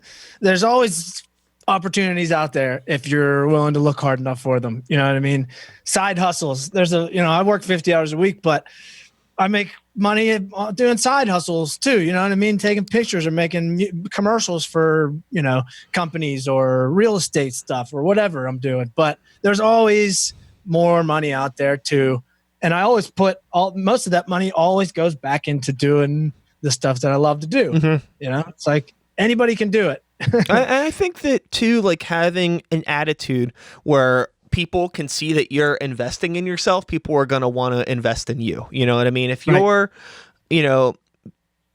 opportunities out there if you're willing to look hard enough for them. You know what I mean? Side hustles. I work 50 hours a week, but I make money doing side hustles too. You know what I mean? Taking pictures or making commercials for, you know, companies or real estate stuff or whatever I'm doing. But there's always more money out there too. And I always most of that money always goes back into doing the stuff that I love to do. Mm-hmm. You know, it's like anybody can do it. I think that too, like having an attitude where people can see that you're investing in yourself, people are going to want to invest in you. You know what I mean? If you're, you know,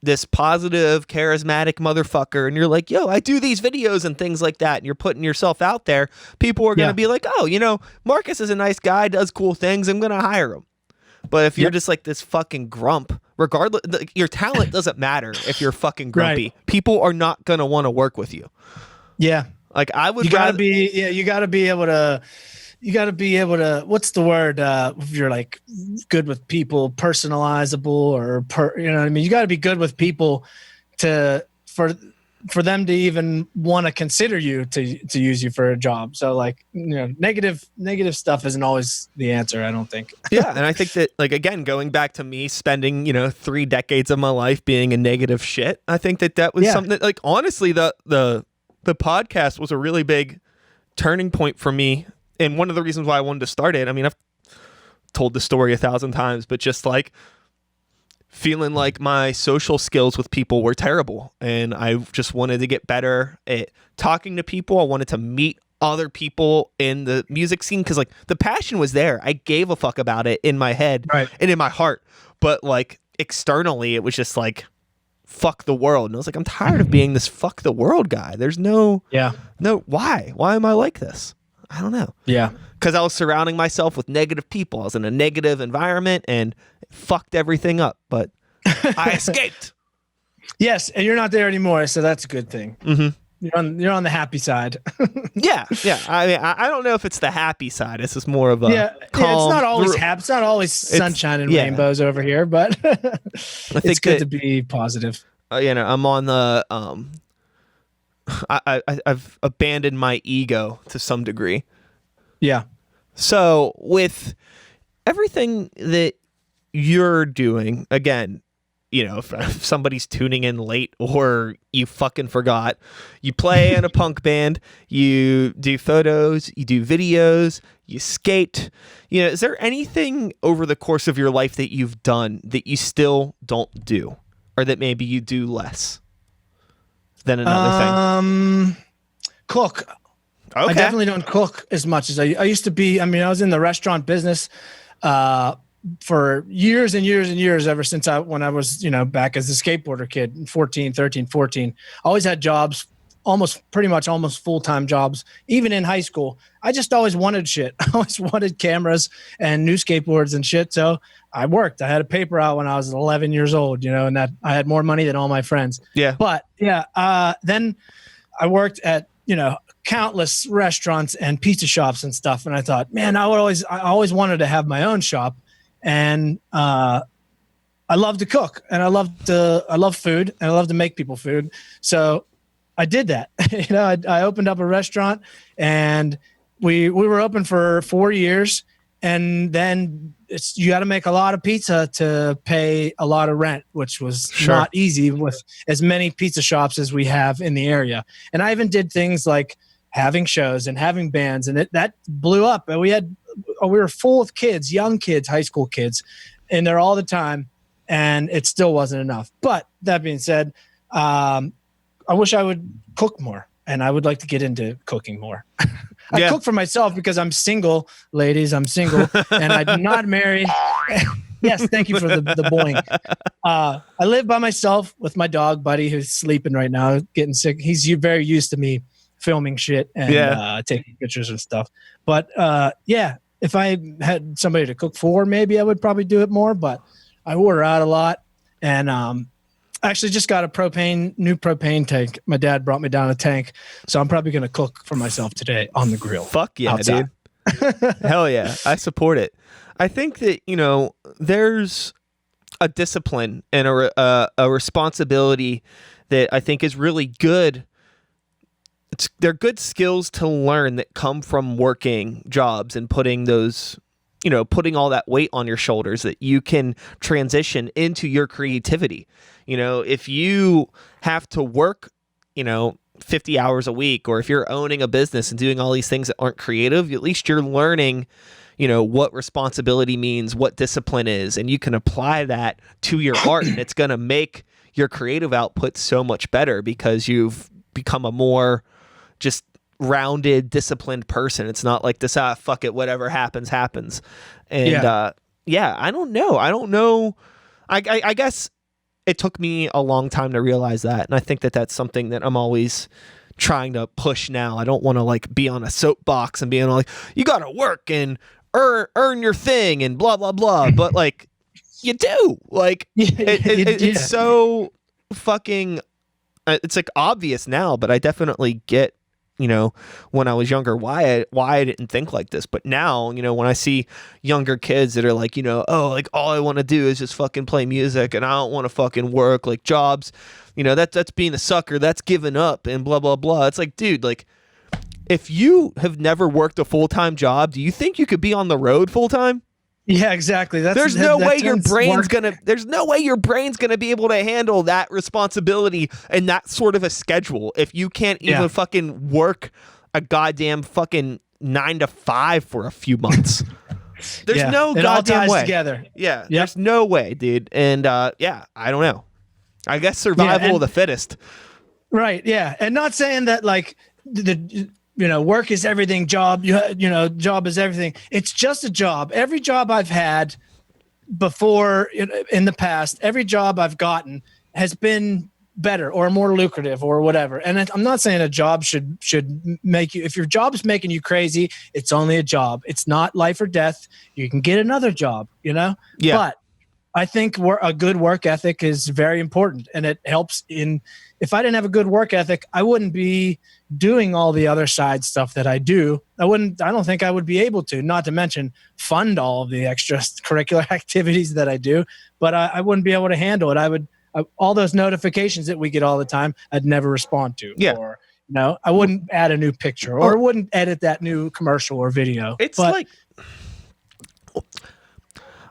this positive, charismatic motherfucker and you're like, yo, I do these videos and things like that, and you're putting yourself out there, people are going to be like, oh, you know, Marcus is a nice guy, does cool things, I'm going to hire him. But if you're just like this fucking grump, regardless, your talent doesn't matter if you're fucking grumpy. Right. People are not going to want to work with you. Yeah. Like I would you gotta be able to, what's the word? If you're like good with people, personalizable or you know what I mean? You got to be good with people for them to even want to consider you to use you for a job. So like, you know, negative stuff isn't always the answer, I don't think. Yeah. And I think that like, again, going back to me spending, you know, 3 decades of my life being a negative shit, I think that was something that, like, honestly, the podcast was a really big turning point for me. And one of the reasons why I wanted to start it, I mean, I've told the story 1,000 times, but just like feeling like my social skills with people were terrible. And I just wanted to get better at talking to people. I wanted to meet other people in the music scene because like the passion was there. I gave a fuck about it in my head and in my heart. But like externally, it was just like, fuck the world. And I was like, I'm tired of being this fuck the world guy. There's no, why? Why am I like this? I don't know. Yeah. Because I was surrounding myself with negative people. I was in a negative environment and it fucked everything up. But I escaped. Yes, and you're not there anymore, so that's a good thing. Mm-hmm. You're on the happy side. yeah. I mean, I don't know if it's the happy side. It's just more of a calm. It's not always happy. It's not always sunshine and rainbows over here, but it's good to be positive. You know, I'm on the I've abandoned my ego to some degree. Yeah. So with everything that you're doing, again, you know, if somebody's tuning in late or you fucking forgot, you play in a punk band, you do photos, you do videos, you skate. You know, is there anything over the course of your life that you've done that you still don't do, or that maybe you do less than another thing? Cook. Okay. I definitely don't cook as much as I used to be. I mean, I was in the restaurant business for years and years and years, ever since when I was, you know, back as a skateboarder kid, 14. I always had jobs, pretty much almost full-time jobs, even in high school. I just always wanted shit. I always wanted cameras and new skateboards and shit. So I worked. I had a paper out when I was 11 years old, you know, and that I had more money than all my friends. Yeah. But then I worked at, you know, countless restaurants and pizza shops and stuff. And I thought, man, I always wanted to have my own shop. And I love to cook, and I love food, and I love to make people food. So I did that. You know, I opened up a restaurant, and we were open for 4 years, and then you got to make a lot of pizza to pay a lot of rent, which was not easy with as many pizza shops as we have in the area. And I even did things like having shows and having bands, and that blew up. And we were full of kids, young kids, high school kids, in there all the time, and it still wasn't enough. But that being said, I wish I would cook more, and I would like to get into cooking more. I cook for myself because I'm single, ladies. I'm single, and I'm not married. Yes, thank you for the boing. I live by myself with my dog, Buddy, who's sleeping right now, getting sick. He's very used to me filming shit and taking pictures and stuff. But if I had somebody to cook for, maybe I would probably do it more. But I order out a lot, and I actually just got a new propane tank. My dad brought me down a tank, so I'm probably gonna cook for myself today on the grill. Fuck yeah, outside. Dude! Hell yeah, I support it. I think that there's a discipline and a responsibility that I think is really good. They're good skills to learn that come from working jobs and putting all that weight on your shoulders that you can transition into your creativity. If you have to work, 50 hours a week, or if you're owning a business and doing all these things that aren't creative, at least you're learning, what responsibility means, what discipline is, and you can apply that to your art, and it's going to make your creative output so much better because you've become a more just rounded, disciplined person. It's not like this, fuck it, whatever happens. And I don't know. I guess it took me a long time to realize that. And I think that that's something that I'm always trying to push now. I don't want to be on a soapbox and being like, you got to work and earn your thing and blah, blah, blah. But you do it's so fucking, it's obvious now, but I definitely get, when I was younger, why I didn't think like this. But now, when I see younger kids that are all I want to do is just fucking play music and I don't want to fucking work, jobs, that's being a sucker, that's giving up and blah, blah, blah. It's dude, if you have never worked a full-time job, do you think you could be on the road full-time? Yeah, exactly. There's no way your brain's gonna be able to handle that responsibility and that sort of a schedule if you can't even fucking work a goddamn fucking 9 to 5 for a few months. There's no it goddamn all ties way. Together. Yeah, there's no way, dude. And I don't know. I guess survival of the fittest. Right. Yeah, and not saying that work is everything, job is everything. It's just a job. Every job I've had before in the past, every job I've gotten has been better or more lucrative or whatever. And I'm not saying a job should make you, if your job is making you crazy, it's only a job. It's not life or death. You can get another job, Yeah. But I think a good work ethic is very important, and it helps if I didn't have a good work ethic, I wouldn't be doing all the other side stuff that I do. I don't think I would be able to, not to mention fund all of the extracurricular activities that I do, but I wouldn't be able to handle it. All those notifications that we get all the time, I'd never respond to. Yeah. Or, I wouldn't add a new picture or wouldn't edit that new commercial or video. It's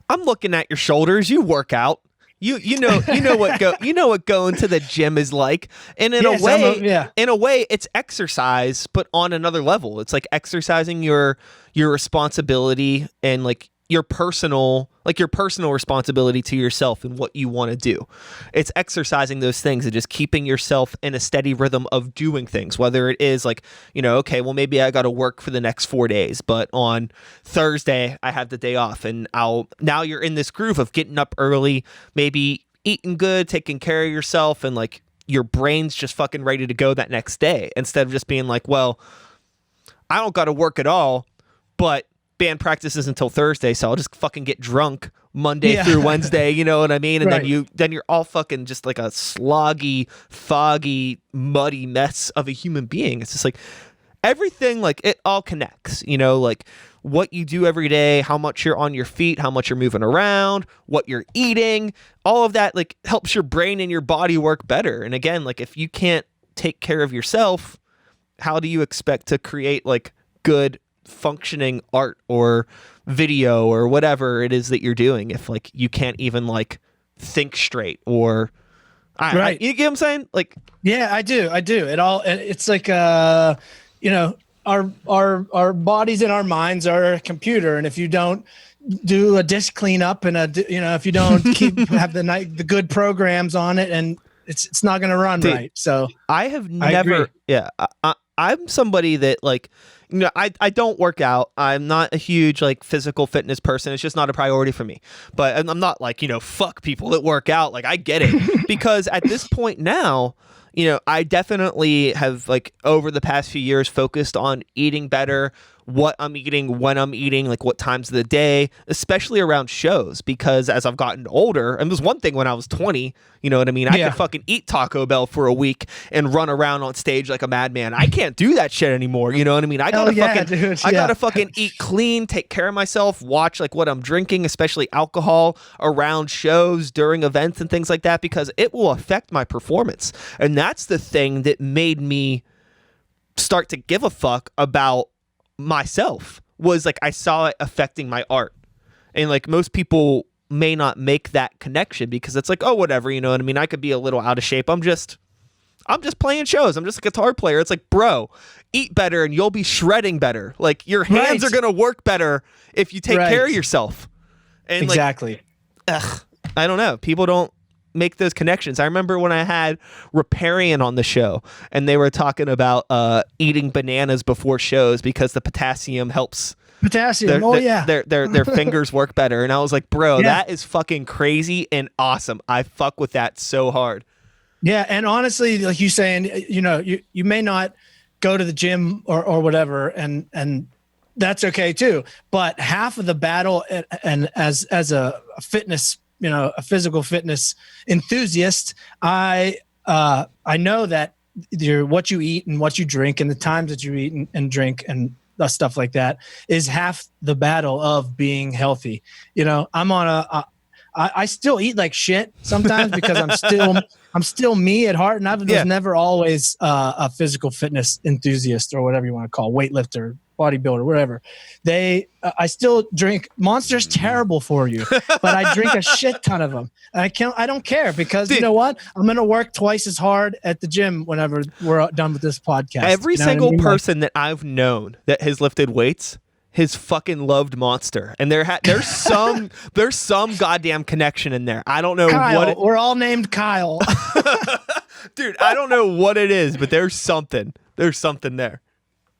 I'm looking at your shoulders. You work out. You know what going to the gym is like. And in a way, it's exercise, but on another level. It's exercising your responsibility and your personal responsibility to yourself and what you want to do. It's exercising those things and just keeping yourself in a steady rhythm of doing things, whether it is okay, well, maybe I got to work for the next 4 days, but on Thursday I have the day off, and now you're in this groove of getting up early, maybe eating good, taking care of yourself, and your brain's just fucking ready to go that next day, instead of just being well, I don't got to work at all, but band practice isn't until Thursday, so I'll just fucking get drunk Monday through Wednesday, you know what I mean? And then you're all fucking just a sloggy, foggy, muddy mess of a human being. It's just everything, it all connects, what you do every day, how much you're on your feet, how much you're moving around, what you're eating, all of that helps your brain and your body work better. And again, if you can't take care of yourself, how do you expect to create good functioning art or video or whatever it is that you're doing if you can't even think straight? Or you get what I'm saying? Yeah, I do. It's our bodies and our minds are a computer, and if you don't do a disk cleanup and if you don't have the good programs on it, and it's not going to run right. So I have never, I'm somebody that I don't work out. I'm not a huge physical fitness person. It's just not a priority for me. But I'm not fuck people that work out. I get it because at this point now, I definitely have over the past few years focused on eating better, what I'm eating, when I'm eating, what times of the day, especially around shows, because as I've gotten older, and there's one thing when I was 20, you know what I mean? I could fucking eat Taco Bell for a week and run around on stage like a madman. I can't do that shit anymore. You know what I mean? I gotta fucking eat clean, take care of myself, watch what I'm drinking, especially alcohol around shows, during events and things like that, because it will affect my performance. And that's the thing that made me start to give a fuck about myself, was I saw it affecting my art. And most people may not make that connection because it's oh, whatever, you know what I mean? I could be a little out of shape. I'm just playing shows. I'm just a guitar player. It's bro, eat better and you'll be shredding better. Your hands are going to work better if you take care of yourself. And exactly. I don't know. People don't make those connections. I remember when I had Riparian on the show and they were talking about eating bananas before shows because the potassium helps their fingers work better. And I was bro, that is fucking crazy and awesome. I fuck with that so hard. Yeah, and honestly, like you saying, you may not go to the gym or whatever, and that's okay too. But half of the battle, and as a fitness, a physical fitness enthusiast, I know that what you eat and what you drink and the times that you eat and drink and stuff like that is half the battle of being healthy. I'm on I still eat like shit sometimes because I'm still me at heart, and I was never always a physical fitness enthusiast or whatever you want to call it, weightlifter, bodybuilder, whatever. I still drink. Monster's terrible for you, but I drink a shit ton of them. And I don't care because you know what? I'm going to work twice as hard at the gym whenever we're done with this podcast. Every single person that I've known that has lifted weights has fucking loved Monster, and there's some goddamn connection in there. I don't know Kyle, we're all named Kyle. Dude, I don't know what it is, but there's something there.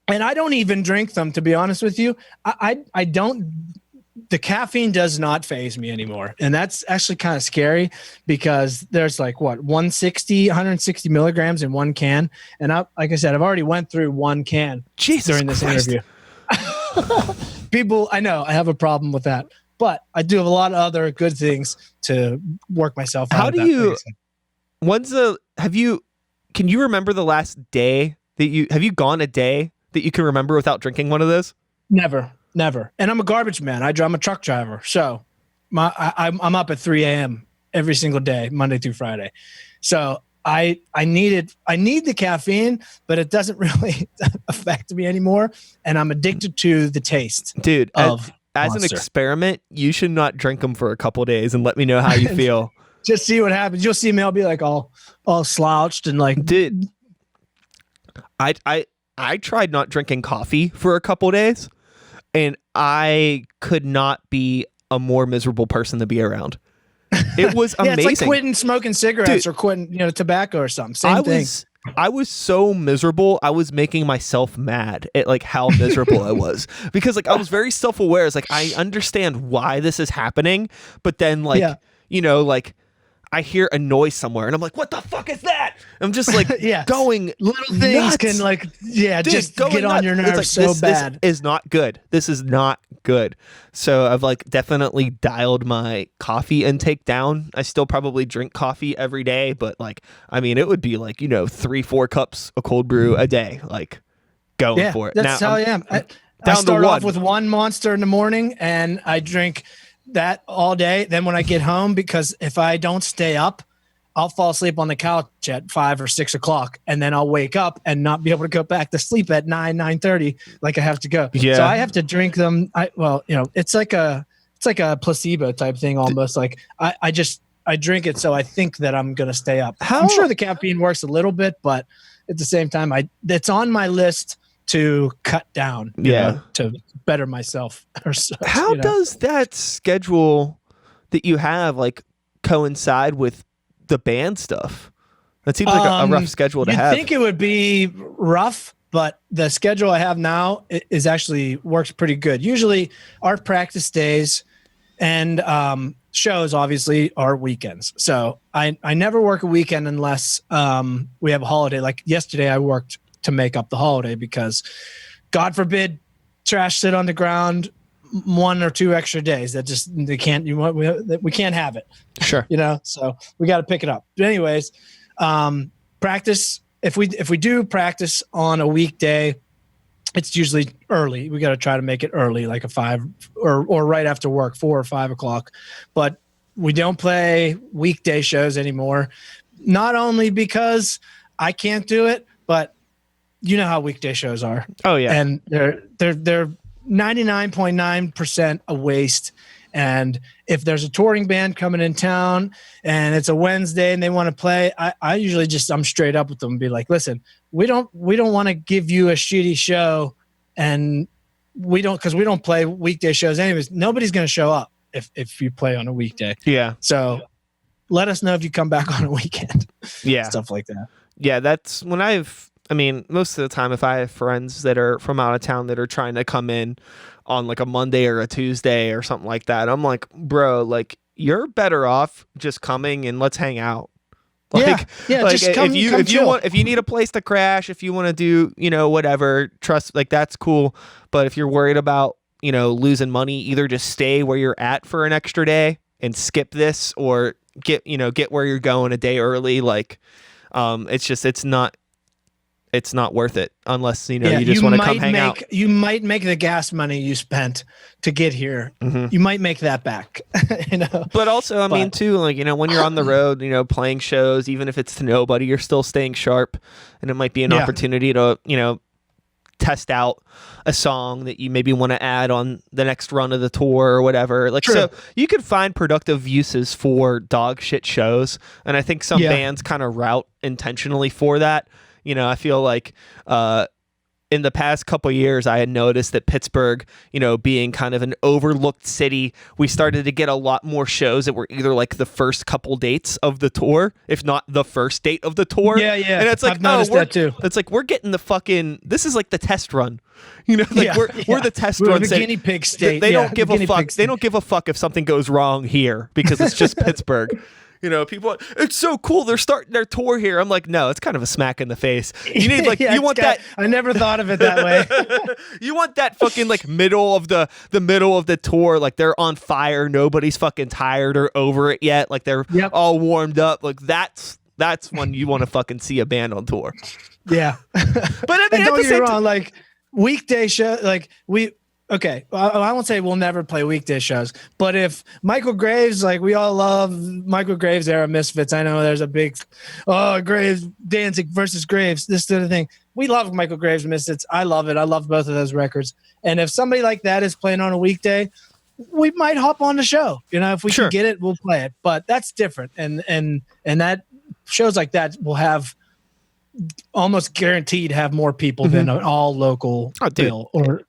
And I don't even drink them, to be honest with you. I don't. The caffeine does not faze me anymore, and that's actually kind of scary because there's 160 milligrams in one can, and like I said, I've already went through one can during this interview. People, I know I have a problem with that, but I do have a lot of other good things to work myself out. How do you? Can you remember the last day that have you gone a day that you can remember without drinking one of those? Never. And I'm a garbage man. I'm a truck driver, so I'm up at 3 a.m. every single day, Monday through Friday. So I need the caffeine, but it doesn't really affect me anymore, and I'm addicted to the taste. Dude, as an experiment, you should not drink them for a couple of days and let me know how you feel. Just see what happens. You'll see me. I'll be all slouched and dude. I tried not drinking coffee for a couple of days, and I could not be a more miserable person to be around. It was amazing. It's like quitting smoking cigarettes, dude, or quitting, tobacco or something. Same thing. I was so miserable. I was making myself mad at how miserable I was because I was very self-aware. It's I understand why this is happening, but then I hear a noise somewhere and I'm what the fuck is that? I'm just going little things nuts. Can Dude, just get on your nerves so bad. This is not good. This is not good. So I've definitely dialed my coffee intake down. I still probably drink coffee every day, but it would be 3-4 cups of cold brew a day, going for it. That's how I am. I start off with one Monster in the morning and I drink that all day. Then when I get home, because if I don't stay up, I'll fall asleep on the couch at 5 or 6 o'clock, and then I'll wake up and not be able to go back to sleep at 9:30 like I have to go. So I have to drink them. It's like a placebo type thing almost. I drink it so I think that I'm gonna stay up. I'm sure the caffeine works a little bit, but at the same time, it's on my list to cut down, you know, to better myself. Or so, how does that schedule that you have like coincide with the band stuff? That seems like a rough schedule to have. I think it would be rough, but the schedule I have now is actually works pretty good. Usually our practice days and shows obviously are weekends. So I never work a weekend unless we have a holiday. Like yesterday I worked to make up the holiday because God forbid trash sit on the ground 1 or 2 extra days. That just we can't have it. Sure. You know, so we got to pick it up. But anyways, practice, if we do practice on a weekday, it's usually early. We got to try to make it early, like a 5 or right after work, 4 or 5 o'clock. But we don't play weekday shows anymore. Not only because I can't do it, but you know how weekday shows are. Oh yeah. And they're 99.9% a waste. And if there's a touring band coming in town and it's a Wednesday and they want to play, I usually I'm straight up with them and be like, listen, we don't want to give you a shitty show, and because we don't play weekday shows anyways. Nobody's going to show up if you play on a weekday. Yeah. So let us know if you come back on a weekend. Yeah. Stuff like that. Yeah. That's when most of the time, if I have friends that are from out of town that are trying to come in on like a Monday or a Tuesday or something like that, I'm like, bro, like you're better off just coming and let's hang out. Like, like just come, if you need a place to crash, if you want to do, you know, whatever, trust, like that's cool. But if you're worried about, you know, losing money, either just stay where you're at for an extra day and skip this, or get where you're going a day early. Like, it's not worth it unless, you know, you just want to come hang out. You might make the gas money you spent to get here. Mm-hmm. You might make that back, you know. But also, I mean, too, like, you know, when you're on the road, you know, playing shows, even if it's to nobody, you're still staying sharp, and it might be an opportunity to, you know, test out a song that you maybe want to add on the next run of the tour or whatever. Like, so you could find productive uses for dog shit shows, and I think some bands kind of route intentionally for that. You know, I feel like in the past couple of years, I had noticed that Pittsburgh, you know, being kind of an overlooked city, we started to get a lot more shows that were either like the first couple dates of the tour, if not the first date of the tour. Yeah, yeah. And it's like, I've noticed that too. It's like, we're getting the fucking, this is like the test run. You know, like we're the test run. We're the guinea pig state. They don't give a fuck. They don't give a fuck if something goes wrong here because it's just Pittsburgh. You know, people, it's so cool. They're starting their tour here. I'm like, no, it's kind of a smack in the face. You need like, you want that. I never thought of it that way. You want that fucking like middle of the middle of the tour. Like they're on fire. Nobody's fucking tired or over it yet. Like they're all warmed up. Like that's when you want to fucking see a band on tour. Yeah. But I mean, don't get me wrong. Like weekday show, like okay, I won't say we'll never play weekday shows, but if Michael Graves, like we all love Michael Graves era Misfits. I know there's a big, Graves, Danzig versus Graves, this sort of thing. We love Michael Graves Misfits. I love it. I love both of those records. And if somebody like that is playing on a weekday, we might hop on the show. You know, if we can get it, we'll play it. But that's different. And that shows like that will have almost guaranteed have more people than an all local bill or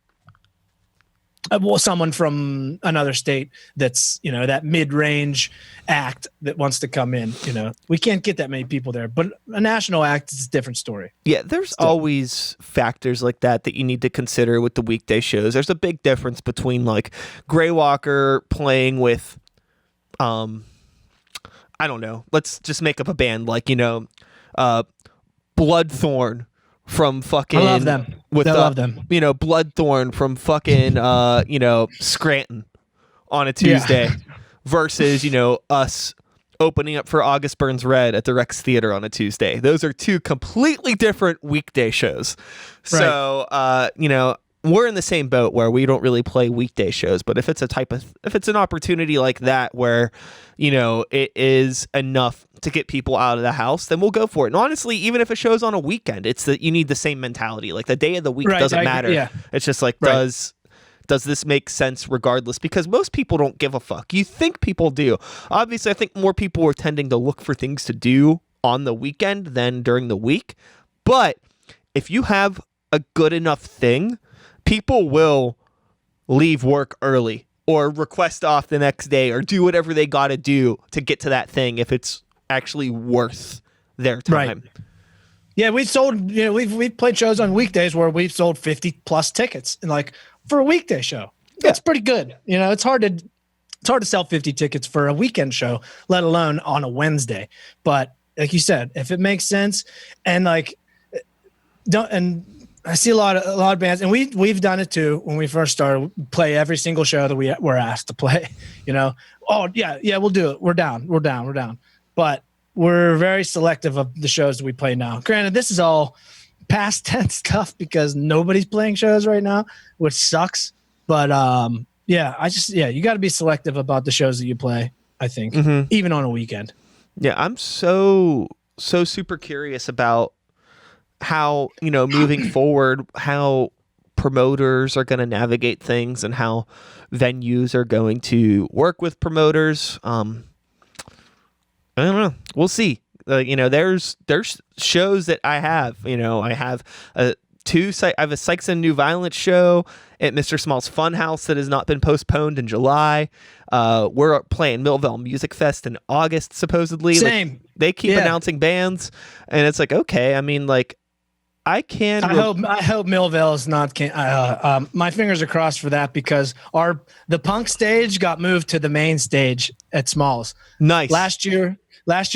someone from another state that's, you know, that mid-range act that wants to come in. You know, we can't get that many people there, but a national act is a different story. Yeah, there's always factors like that you need to consider with the weekday shows. There's a big difference between like Greywalker playing with, I don't know, let's just make up a band like, you know, Bloodthorn from fucking, I love them. Love them. You know, Bloodthorn from fucking, you know, Scranton on a Tuesday versus, you know, us opening up for August Burns Red at the Rex Theater on a Tuesday. Those are two completely different weekday shows. Right. So, you know, we're in the same boat where we don't really play weekday shows, but if it's an opportunity like that where, you know, it is enough to get people out of the house, then we'll go for it. And honestly, even if it shows on a weekend, it's that you need the same mentality. Like the day of the week doesn't matter. Yeah. It's just like, does this make sense regardless? Because most people don't give a fuck. You think people do. Obviously, I think more people are tending to look for things to do on the weekend than during the week. But if you have a good enough thing, people will leave work early or request off the next day or do whatever they got to do to get to that thing if it's actually worth their time. Right. Yeah, we've sold, we've played shows on weekdays where we've sold 50 plus tickets, and like for a weekday show, that's pretty good. It's hard to sell 50 tickets for a weekend show, let alone on a Wednesday. But like you said, if it makes sense, and like I see a lot of bands, and we've done it too when we first started. Play every single show that we were asked to play. Oh yeah, we'll do it. We're down. But we're very selective of the shows that we play now. Granted, this is all past tense stuff because nobody's playing shows right now, which sucks. But you got to be selective about the shows that you play. I think, even on a weekend. Yeah, I'm so super curious about how, moving forward, how promoters are going to navigate things and how venues are going to work with promoters. I don't know. We'll see. There's shows that I have. I have I have a Sykes and New Violence show at Mr. Small's Funhouse that has not been postponed in July. We're playing Millville Music Fest in August, supposedly. Same. Like, they keep announcing bands, and it's like, okay. I mean, like, I hope Millville is not. My fingers are crossed for that because the punk stage got moved to the main stage at Smalls. Nice. Last year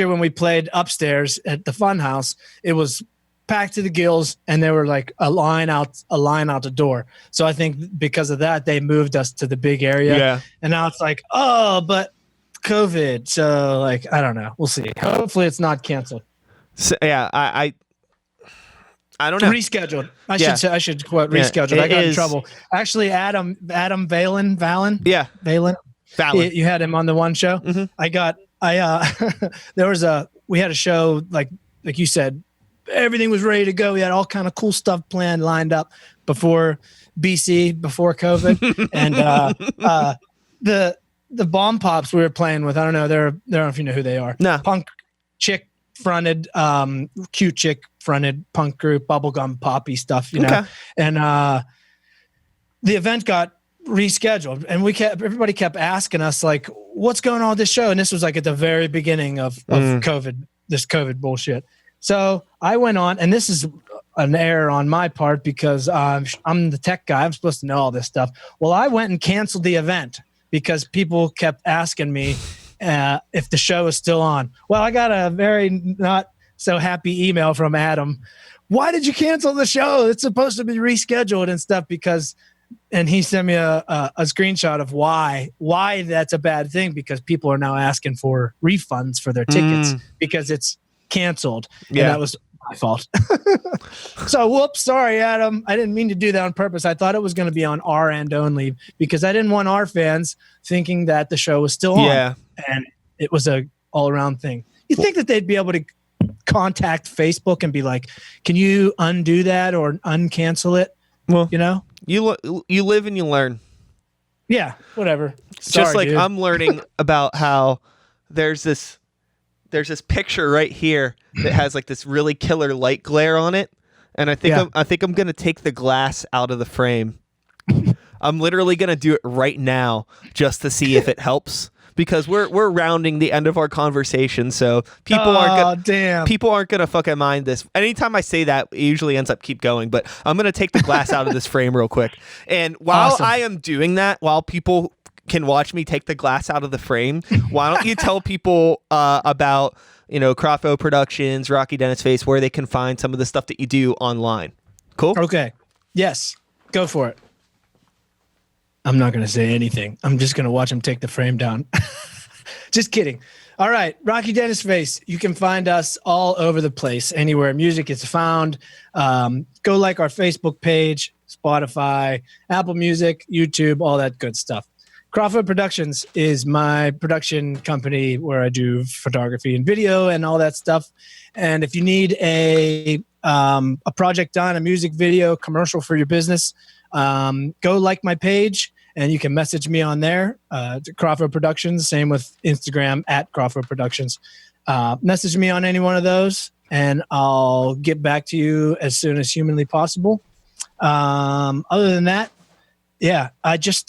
when we played upstairs at the Funhouse, it was packed to the gills, and there were like a line out the door. So I think because of that, they moved us to the big area. Yeah. And now it's like, but COVID. So like, I don't know. We'll see. Hopefully it's not canceled. So, yeah, I don't know. Rescheduled. I should quote rescheduled. I got in trouble. Actually, Adam Valen. Yeah. Valen. You had him on the one show. Mm-hmm. We had a show like you said, everything was ready to go. We had all kind of cool stuff lined up before COVID. And the Bomb Pops we were playing with, I don't know if you know who they are. No. Punk chick fronted, cute chick fronted punk group, bubblegum poppy stuff, Okay. And the event got rescheduled, and everybody kept asking us like, what's going on with this show? And this was like at the very beginning of COVID, this COVID bullshit. So I went on, and this is an error on my part because I'm the tech guy. I'm supposed to know all this stuff. Well, I went and canceled the event because people kept asking me if the show is still on. Well, I got a very not so happy email from Adam. Why did you cancel the show? It's supposed to be rescheduled and stuff and he sent me a screenshot of why that's a bad thing, because people are now asking for refunds for their tickets because it's canceled. Yeah. And that was my fault. So whoops, sorry, Adam. I didn't mean to do that on purpose. I thought it was going to be on our end only because I didn't want our fans thinking that the show was still on. Yeah. And it was a all around thing. You think that they'd be able to contact Facebook and be like, can you undo that or uncancel it? Well, you live and you learn. Yeah, whatever. Sorry, just like dude. I'm learning about how there's this picture right here that has like this really killer light glare on it, and I think I'm gonna take the glass out of the frame. I'm literally gonna do it right now just to see if it helps, because we're rounding the end of our conversation, so people aren't gonna fucking mind this. Anytime I say that, it usually ends up keep going, but I'm gonna take the glass out of this frame real quick. And while I am doing that, while people can watch me take the glass out of the frame, why don't you tell people about Crawfo Productions, Rocky Dennis Face, where they can find some of the stuff that you do online? Cool. Okay. Yes. Go for it. I'm not going to say anything. I'm just going to watch him take the frame down. Just kidding. All right. Rocky Dennis Face. You can find us all over the place, anywhere music is found. Go like our Facebook page, Spotify, Apple Music, YouTube, all that good stuff. Crawford Productions is my production company where I do photography and video and all that stuff. And if you need a project done, a music video, commercial for your business, go like my page and you can message me on there, Crawford Productions. Same with Instagram at Crawford Productions. Message me on any one of those and I'll get back to you as soon as humanly possible. Other than that, yeah, I just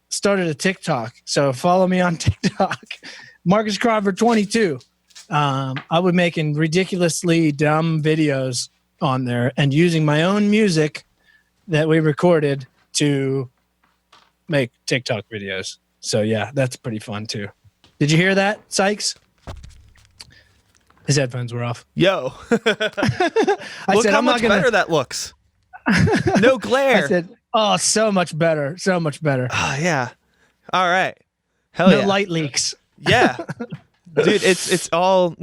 started a TikTok. So follow me on TikTok, Marcus Crawford 22. I was making ridiculously dumb videos on there and using my own music that we recorded to make TikTok videos. So yeah, that's pretty fun too. Did you hear that, Sykes? His headphones were off. Yo. Look how much better that looks. No glare. I said, oh, so much better. So much better. Oh, yeah. All right. Hell yeah. No light leaks. Yeah. Dude, it's all,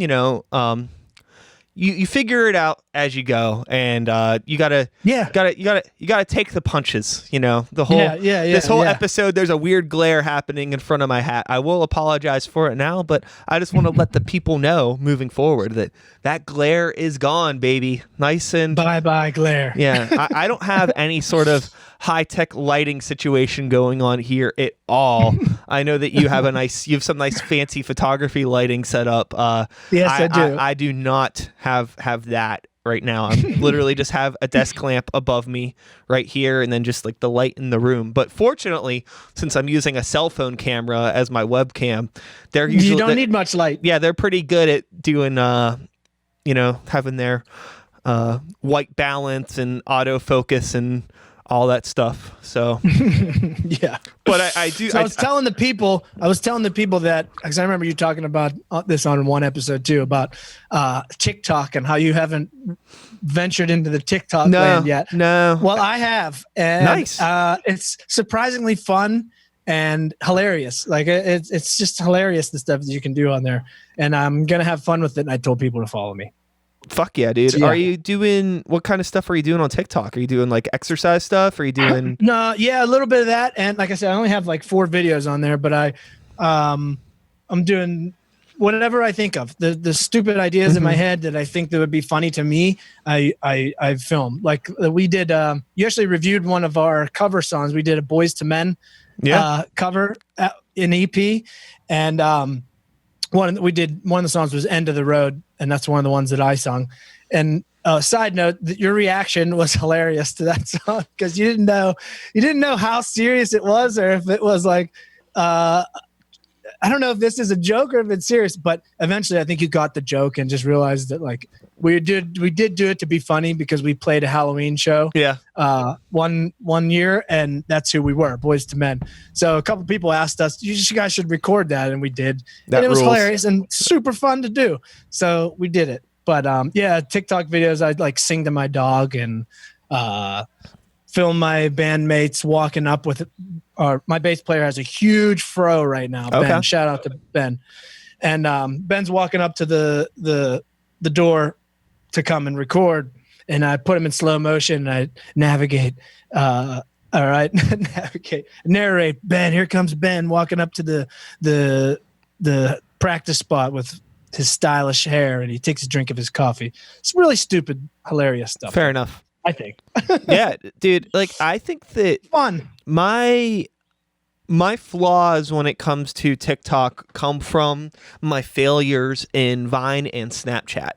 you figure it out as you go, and you gotta take the punches. The whole this whole episode, there's a weird glare happening in front of my hat. I will apologize for it now, but I just want to let the people know moving forward that glare is gone, baby. Nice and bye glare. Yeah, I don't have any sort of high-tech lighting situation going on here at all. I know that you have some nice fancy photography lighting set up. Yes, I do. I do not have that right now. I literally just have a desk lamp above me right here, and then just like the light in the room. But fortunately, since I'm using a cell phone camera as my webcam, you don't need much light. Yeah, they're pretty good at doing having their white balance and autofocus and all that stuff. So yeah, but I do. So I was telling the people that, because I remember you talking about this on one episode too, about TikTok and how you haven't ventured into the TikTok land yet. No. Well, I have, and nice. It's surprisingly fun and hilarious. Like it's just hilarious, the stuff that you can do on there, and I'm gonna have fun with it. And I told people to follow me. Fuck yeah, dude. Yeah. Are you doing, what kind of stuff are you doing on TikTok? Are you doing like exercise stuff? Are you doing? No, yeah, a little bit of that. And like I said, I only have like 4 videos on there, but I'm doing whatever I think of. The stupid ideas in my head that I think that would be funny to me, I film. Like we did, you actually reviewed one of our cover songs. We did a Boys to Men cover in EP. And one of the songs was End of the Road, and that's one of the ones that I sung. And side note, your reaction was hilarious to that song, because you didn't know how serious it was, or if it was like I don't know if this is a joke or if it's serious. But eventually I think you got the joke and just realized that like we did do it to be funny, because we played a Halloween show one year, and that's who we were, Boys to Men. So a couple people asked us, you guys should record that, and we did. And it was hilarious and super fun to do. So we did it. But TikTok videos, I'd like sing to my dog and film my bandmates walking up with my bass player has a huge fro right now. Okay. Ben, shout out to Ben. And Ben's walking up to the door to come and record, and I put him in slow motion, and I navigate. All right, narrate. Ben, here comes Ben walking up to the practice spot with his stylish hair, and he takes a drink of his coffee. It's really stupid, hilarious stuff. Fair enough. I think. Yeah, dude. Like, I think that fun. My flaws when it comes to TikTok come from my failures in Vine and Snapchat.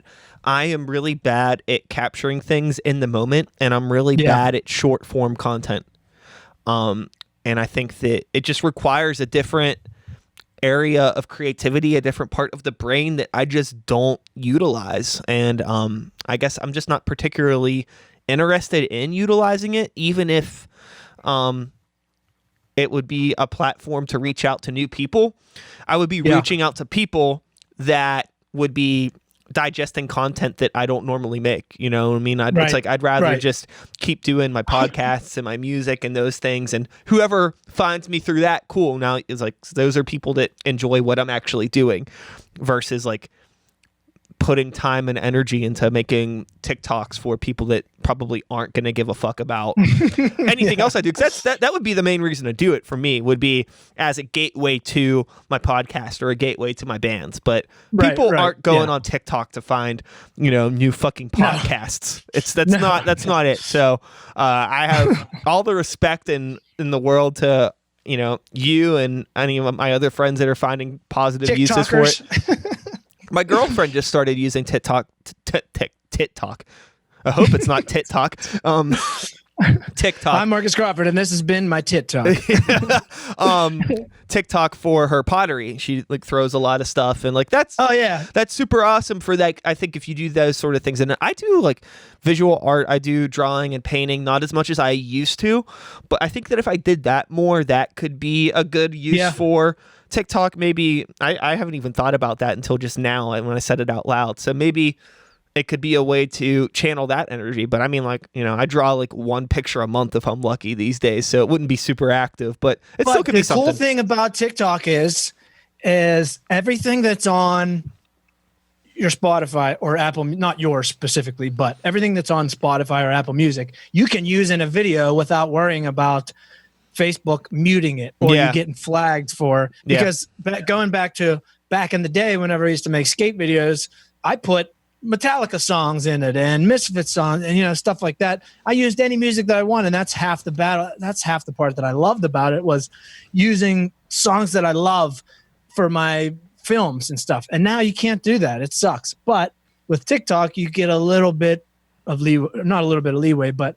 I am really bad at capturing things in the moment, and I'm really bad at short form content. And I think that it just requires a different area of creativity, a different part of the brain that I just don't utilize. And I guess I'm just not particularly interested in utilizing it, even if it would be a platform to reach out to new people. I would be reaching out to people that would be digesting content that I don't normally make. You know what I mean? It's like I'd rather just keep doing my podcasts and my music and those things, and whoever finds me through that, cool. Now it's like those are people that enjoy what I'm actually doing, versus like putting time and energy into making TikToks for people that probably aren't going to give a fuck about anything else I do. Because that would be the main reason to do it for me, would be as a gateway to my podcast or a gateway to my bands. But people aren't going on TikTok to find, new fucking podcasts. No. That's not it. So I have all the respect in the world to, you and any of my other friends that are finding positive uses for it. My girlfriend just started using TikTok. I hope it's not TikTok. TikTok. I'm Marcus Crawford, and this has been my tit talk. TikTok for her pottery. She like throws a lot of stuff, and like that's super awesome for that. I think if you do those sort of things, and I do like visual art, I do drawing and painting, not as much as I used to, but I think that if I did that more, that could be a good use for TikTok. Maybe I haven't even thought about that until just now when I said it out loud. So maybe it could be a way to channel that energy. But I mean, like, you know, I draw like one picture a month if I'm lucky these days, so it wouldn't be super active, but it still could be something. The cool thing about TikTok is everything that's on your Spotify or Apple, not yours specifically, but everything that's on Spotify or Apple Music, you can use in a video without worrying about Facebook muting it or you getting flagged for, because going back in the day, whenever I used to make skate videos, I put Metallica songs in it and Misfits songs and, you know, stuff like that. I used any music that I want, and that's half the battle. That's half the part that I loved about it, was using songs that I love for my films and stuff. And now you can't do that. It sucks. But with TikTok, you get a little bit of leeway, not a little bit of leeway, but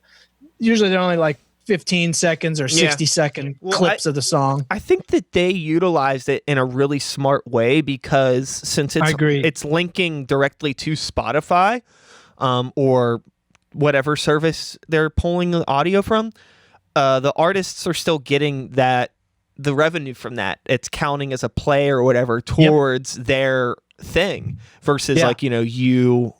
usually they're only like 15 seconds or 60-second clips of the song. I think that they utilized it in a really smart way, because since it's linking directly to Spotify or whatever service they're pulling the audio from, the artists are still getting the revenue from that. It's counting as a play or whatever towards their thing versus like, you know, you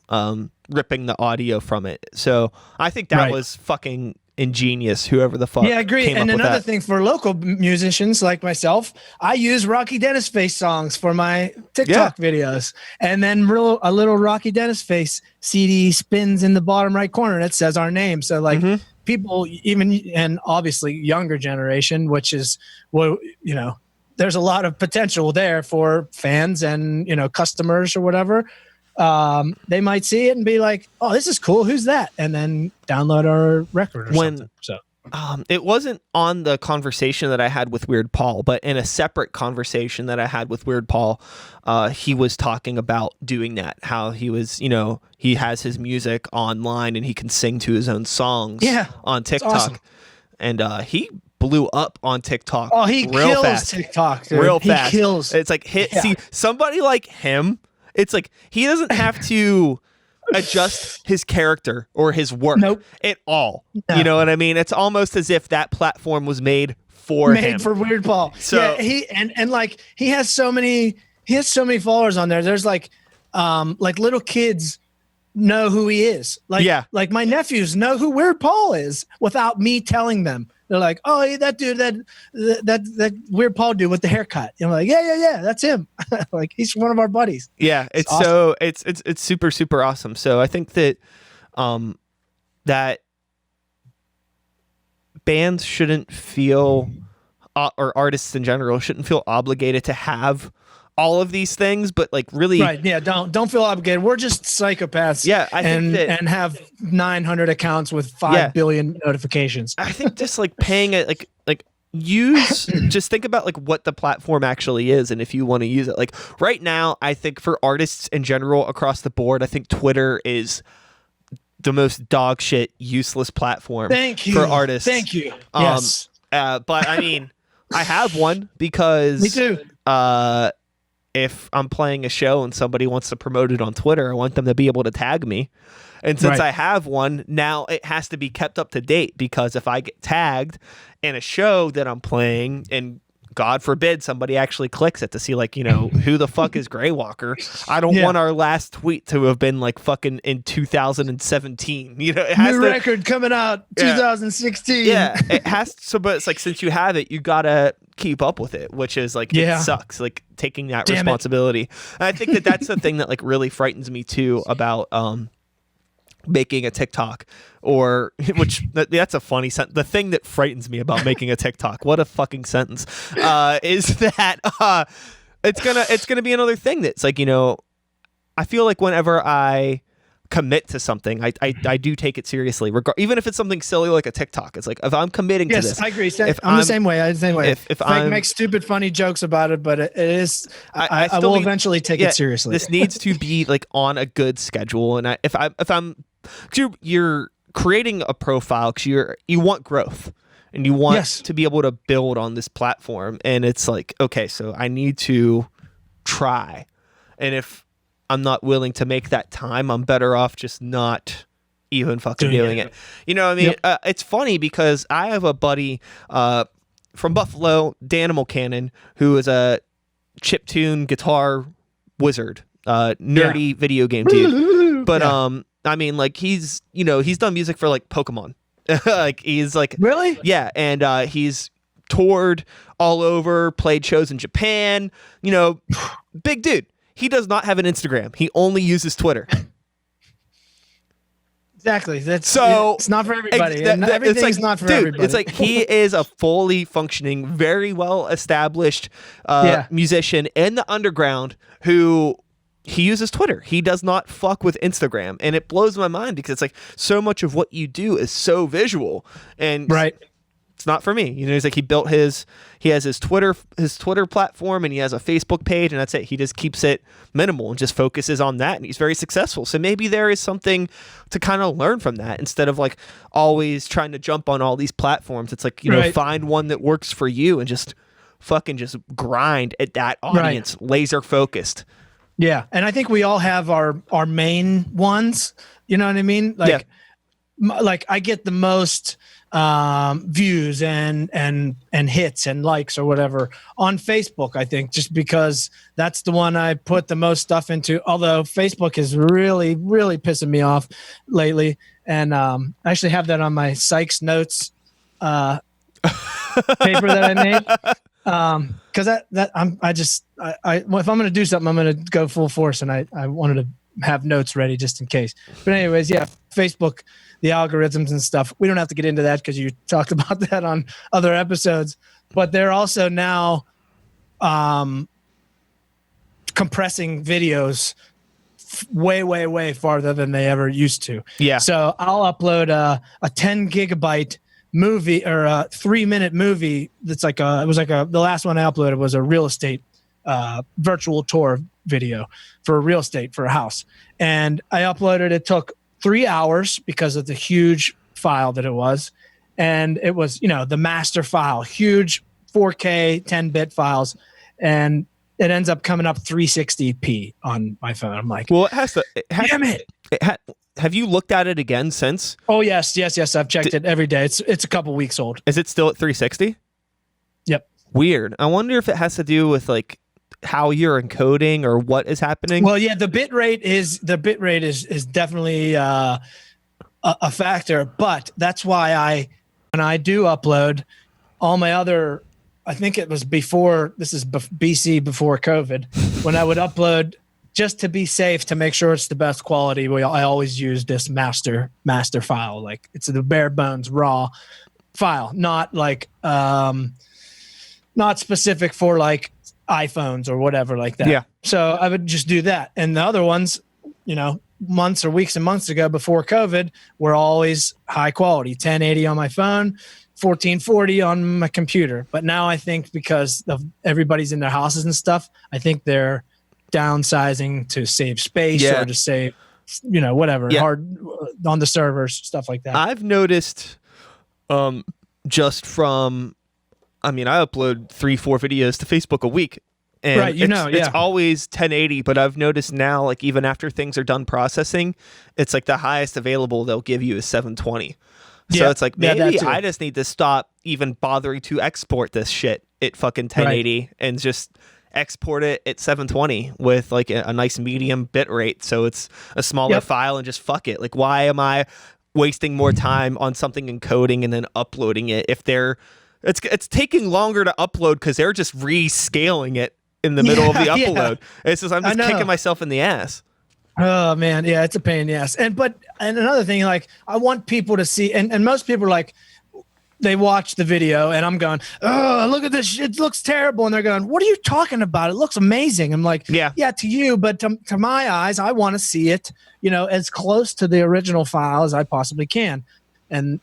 ripping the audio from it. So I think that was fucking ingenious, whoever the fuck. Yeah, I agree. And another thing for local musicians like myself, I use Rocky Dennis Face songs for my TikTok videos, and then a little Rocky Dennis Face CD spins in the bottom right corner and it says our name. So like people, even, and obviously younger generation, which is what, you know, there's a lot of potential there for fans and, you know, customers or whatever. They might see it and be like, "Oh, this is cool. Who's that?" And then download our record or something. So it wasn't on the conversation that I had with Weird Paul, but in a separate conversation that I had with Weird Paul, he was talking about doing that. How he was, you know, he has his music online and he can sing to his own songs on TikTok, awesome. And he blew up on TikTok. Oh, he kills fast. TikTok, dude. Real fast. He kills. It's like see somebody like him. It's like he doesn't have to adjust his character or his work at all. No. You know what I mean? It's almost as if that platform was made for him. Made for Weird Paul. So he and like he has so many followers on there. There's like little kids know who he is. Like my nephews know who Weird Paul is without me telling them. They're like, "Oh, hey, that dude, that Weird Paul dude with the haircut." And I'm like, yeah, that's him. Like, he's one of our buddies. Yeah, it's awesome. So it's super, super awesome. So I think that that bands shouldn't feel, or artists in general shouldn't feel obligated to have all of these things, but like really, right? Yeah, don't feel obligated. We're just psychopaths. Yeah, I think that, and have 900 accounts with 5 billion notifications. I think just like paying it, like use, just think about like what the platform actually is, and if you want to use it. Like right now, I think for artists in general across the board, I think Twitter is the most dog shit, useless platform. For artists. Thank you. Yes. But I mean, I have one because me too. If I'm playing a show and somebody wants to promote it on Twitter, I want them to be able to tag me. And since I have one, now it has to be kept up to date, because if I get tagged in a show that I'm playing, and God forbid somebody actually clicks it to see, like, you know, who the fuck is Greywalker, I don't want our last tweet to have been like fucking in 2017. You know, it has new record coming out 2016. Yeah, it has to, but it's like, since you have it, you gotta keep up with it, which is like, it sucks, like taking that responsibility. And I think that that's the thing that like really frightens me too about making a TikTok, or that's a funny sentence. The thing that frightens me about making a TikTok, what a fucking sentence, is that it's gonna be another thing that's like, you know, I feel like whenever I commit to something, I do take it seriously, even if it's something silly like a TikTok. It's like, if I'm committing to this. Yes, I agree. I'm the same way. If I make stupid, funny jokes about it, but it is, I will eventually take it seriously. This needs to be like on a good schedule, and if I'm creating a profile because you want growth and you want Yes. to be able to build on this platform. And it's like, okay, so I need to try. And if I'm not willing to make that time, I'm better off just not even fucking doing it. You know what I mean? Yep. It's funny because I have a buddy from Buffalo, Danimal Cannon, who is a chiptune guitar wizard, nerdy video game dude. But I mean, like he's done music for like Pokemon. Like he's like really, yeah, and he's toured all over, played shows in Japan. You know, big dude. He does not have an Instagram. He only uses Twitter. Exactly. It's not for everybody. Everything's not for everybody. It's like he is a fully functioning, very well established musician in the underground who he uses Twitter. He does not fuck with Instagram, and it blows my mind because it's like so much of what you do is so visual, and it's not for me. You know, he's like he has his Twitter platform, and he has a Facebook page, and that's it. He just keeps it minimal and just focuses on that, and he's very successful. So maybe there is something to kind of learn from that instead of like always trying to jump on all these platforms. It's like, you know, find one that works for you and just fucking just grind at that audience, laser focused. Yeah, and I think we all have our main ones. You know what I mean? Like, like I get the most views and hits and likes or whatever on Facebook. I think just because that's the one I put the most stuff into. Although Facebook is really, really pissing me off lately, and I actually have that on my Sykes notes paper that I made. Because if I'm going to do something, I'm going to go full force, and I wanted to have notes ready just in case. But anyways, yeah, Facebook, the algorithms and stuff. We don't have to get into that because you talked about that on other episodes. But they're also now compressing videos way, way, way farther than they ever used to. Yeah. So I'll upload a 10 gigabyte movie or a 3-minute movie that's like the last one I uploaded was a real estate virtual tour video for real estate for a house, and I uploaded it. Took 3 hours because of the huge file that it was, and it was, you know, the master file, huge 4K 10-bit files, and it ends up coming up 360p on my phone. I'm like, well, damn it. Have you looked at it again since? Oh, yes. I've checked it every day. It's a couple weeks old. Is it still at 360? Yep. Weird. I wonder if it has to do with like how you're encoding or what is happening. Well, yeah, the bit rate is definitely a factor, but that's why when I do upload all my other, I think it was BC before COVID, when I would upload just to be safe, to make sure it's the best quality, I always use this master file. Like it's the bare bones raw file, not like not specific for like iPhones or whatever like that. Yeah. So I would just do that. And the other ones, you know, months or weeks and months ago before COVID were always high quality, 1080 on my phone, 1440 on my computer. But now I think because of everybody's in their houses and stuff, I think they're downsizing to save space or to save, you know, whatever, hard on the servers, stuff like that. I've noticed just from, I mean, I upload 3-4 videos to Facebook a week, and it's always 1080, but I've noticed now, like even after things are done processing, it's like the highest available they'll give you is 720. So it's like, maybe I just need to stop even bothering to export this shit at fucking 1080 and just export it at 720 with like a nice medium bit rate, so it's a smaller file, and just fuck it. Like, why am I wasting more time on something encoding and then uploading it if it's taking longer to upload because they're just rescaling it in the middle of the upload. It's just I'm just kicking myself in the ass. Oh man, yeah, it's a pain in the ass. And another thing, like I want people to see, and most people are like, they watch the video and I'm going, oh, look at this. It looks terrible. And they're going, what are you talking about? It looks amazing. I'm like, yeah, to you. But to my eyes, I want to see it, you know, as close to the original file as I possibly can. And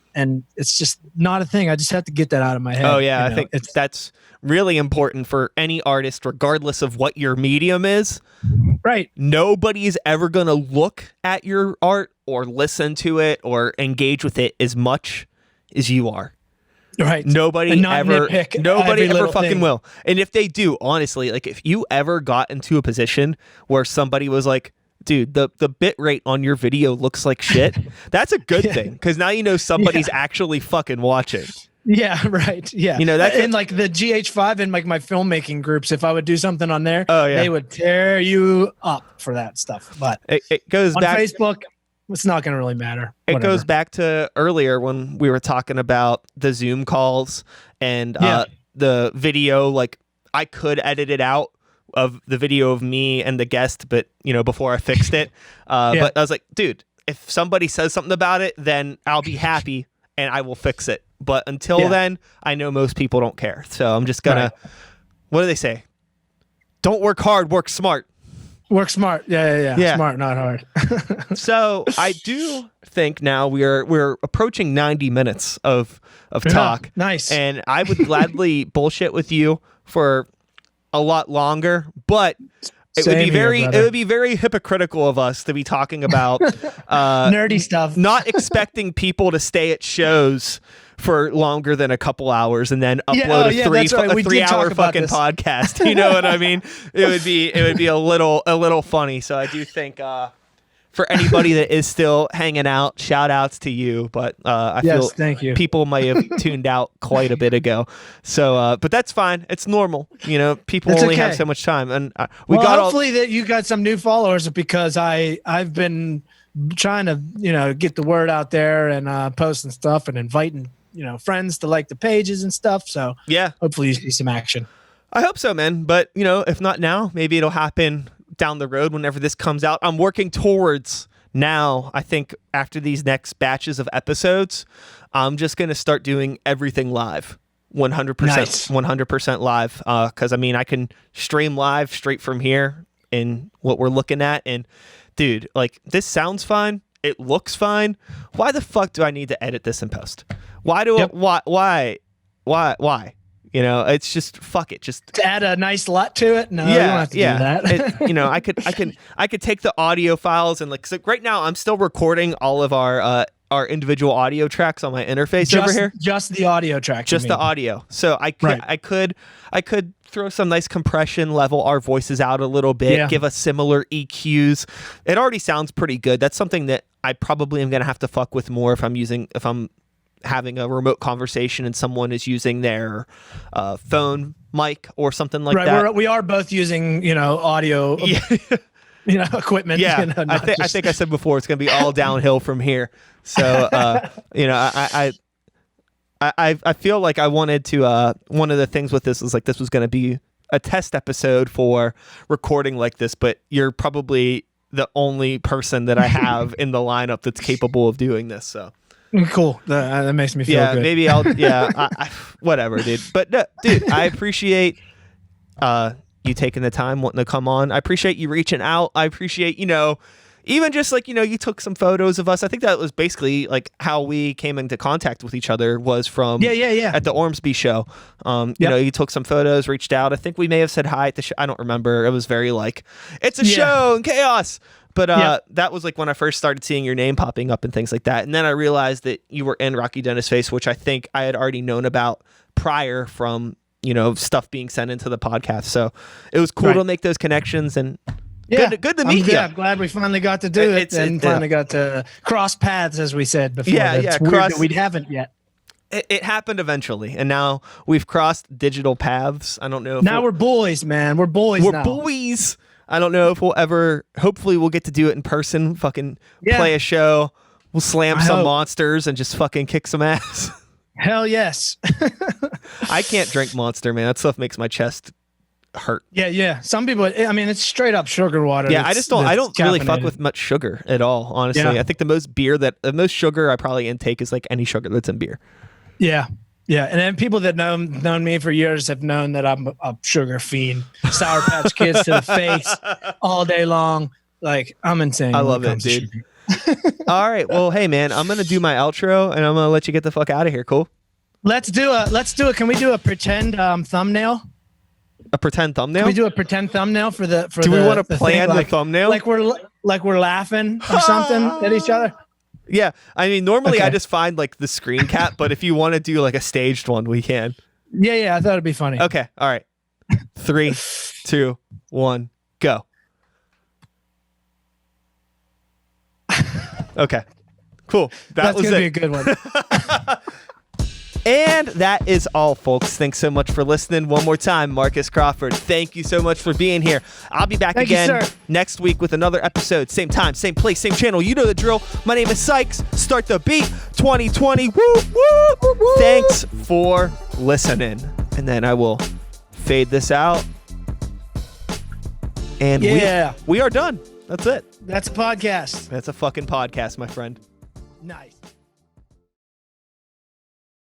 it's just not a thing. I just have to get that out of my head. Oh, yeah. I think that's really important for any artist, regardless of what your medium is. Right. Nobody is ever going to look at your art or listen to it or engage with it as much as you are. Right. Nobody ever fucking thing. will. And if they do, honestly, like if you ever got into a position where somebody was like, dude, the bit rate on your video looks like shit, that's a good thing, because now you know somebody's actually fucking watching. Yeah, right. Yeah. You know, that in like the GH5 and like my filmmaking groups, if I would do something on there, they would tear you up for that stuff. But it goes on back Facebook, it's not going to really matter. It goes back to earlier when we were talking about the Zoom calls and the video. Like, I could edit it out of the video of me and the guest, but before I fixed it. But I was like, dude, if somebody says something about it, then I'll be happy and I will fix it. But until then, I know most people don't care. So I'm just gonna. What do they say? Don't work hard, work smart. Work smart. Yeah. Smart, not hard. So I do think now we're approaching 90 minutes of talk. Nice. And I would gladly bullshit with you for a lot longer, but it would be very hypocritical of us to be talking about nerdy stuff. Not expecting people to stay at shows for longer than a couple hours and then upload a 3-hour fucking podcast. You know what I mean? It would be a little funny. So I do think for anybody that is still hanging out, shout outs to you. But I feel thank you. People might have tuned out quite a bit ago. So but that's fine. It's normal. People only have so much time, and hopefully that you got some new followers, because I've been trying to get the word out there and posting stuff and inviting friends to like the pages and stuff. So hopefully you see some action. I hope so, man. But if not now, maybe it'll happen down the road whenever this comes out. I'm working towards now. I think after these next batches of episodes, I'm just going to start doing everything live. 100% live. Cause I can stream live straight from here in what we're looking at. And dude, like, this sounds fine. It looks fine. Why the fuck do I need to edit this in post? Why? It's just, fuck it. Just to add a nice lot to it. No, you don't have to do that. I could take the audio files and so right now I'm still recording all of our individual audio tracks on my interface over here. Just the audio track. Just the audio. So I could throw some nice compression, level our voices out a little bit, give us similar EQs. It already sounds pretty good. That's something that I probably am going to have to fuck with more if I'm having a remote conversation and someone is using their phone mic or something like that. We are both using, audio equipment. Yeah, I think I said before it's going to be all downhill from here. So, I feel like I wanted to, one of the things with this was like, this was going to be a test episode for recording like this, but you're probably the only person that I have in the lineup that's capable of doing this. So cool. That makes me feel good. Maybe I'll, whatever, dude. But no, dude, I appreciate, you taking the time wanting to come on. I appreciate you reaching out. I appreciate, even just like, you took some photos of us. I think that was basically like how we came into contact with each other was from at the Ormsby show. You took some photos, reached out. I think we may have said hi at the show. I don't remember. It was very like, it's a show and chaos. But that was like when I first started seeing your name popping up and things like that. And then I realized that you were in Rocky Dennis Face, which I think I had already known about prior from, stuff being sent into the podcast. So it was cool to make those connections and good to meet you. I'm glad we finally got to do it and finally got to cross paths, as we said before. That's weird that we haven't yet. It happened eventually, and now we've crossed digital paths. I don't know. Now we're boys, man. We're boys now. We're boys. I don't know if we'll ever, hopefully we'll get to do it in person, fucking play a show. We'll slam some monsters and just fucking kick some ass. Hell yes. I can't drink Monster, man. That stuff makes my chest hurt. Yeah. Some people, it's straight up sugar water. Yeah, I don't really fuck with much sugar at all, honestly. I think the most sugar I probably intake is like any sugar that's in beer. Yeah. And then people that known me for years have known that I'm a sugar fiend. Sour Patch Kids to the face all day long. Like, I'm insane. I love it, dude. All right. Well, hey, man, I'm going to do my outro and I'm going to let you get the fuck out of here. Cool? Let's do it. Can we do a pretend thumbnail? A pretend thumbnail? Can we do a pretend thumbnail for the Do we want to plan the thumbnail? Like we're laughing or something at each other? Yeah. I mean, normally I just find like the screen cap, but if you want to do like a staged one, we can. Yeah, I thought it'd be funny. Okay. All right. 3, 2, 1, go. Okay. Cool. That's going to be a good one. And that is all, folks. Thanks so much for listening. One more time, Marcus Crawford, thank you so much for being here. I'll be back again next week with another episode. Same time, same place, same channel. You know the drill. My name is Sykes. Start the beat. 2020. Woo, woo, woo, woo. Thanks for listening. And then I will fade this out. And we are done. That's it. That's a podcast. That's a fucking podcast, my friend. Nice.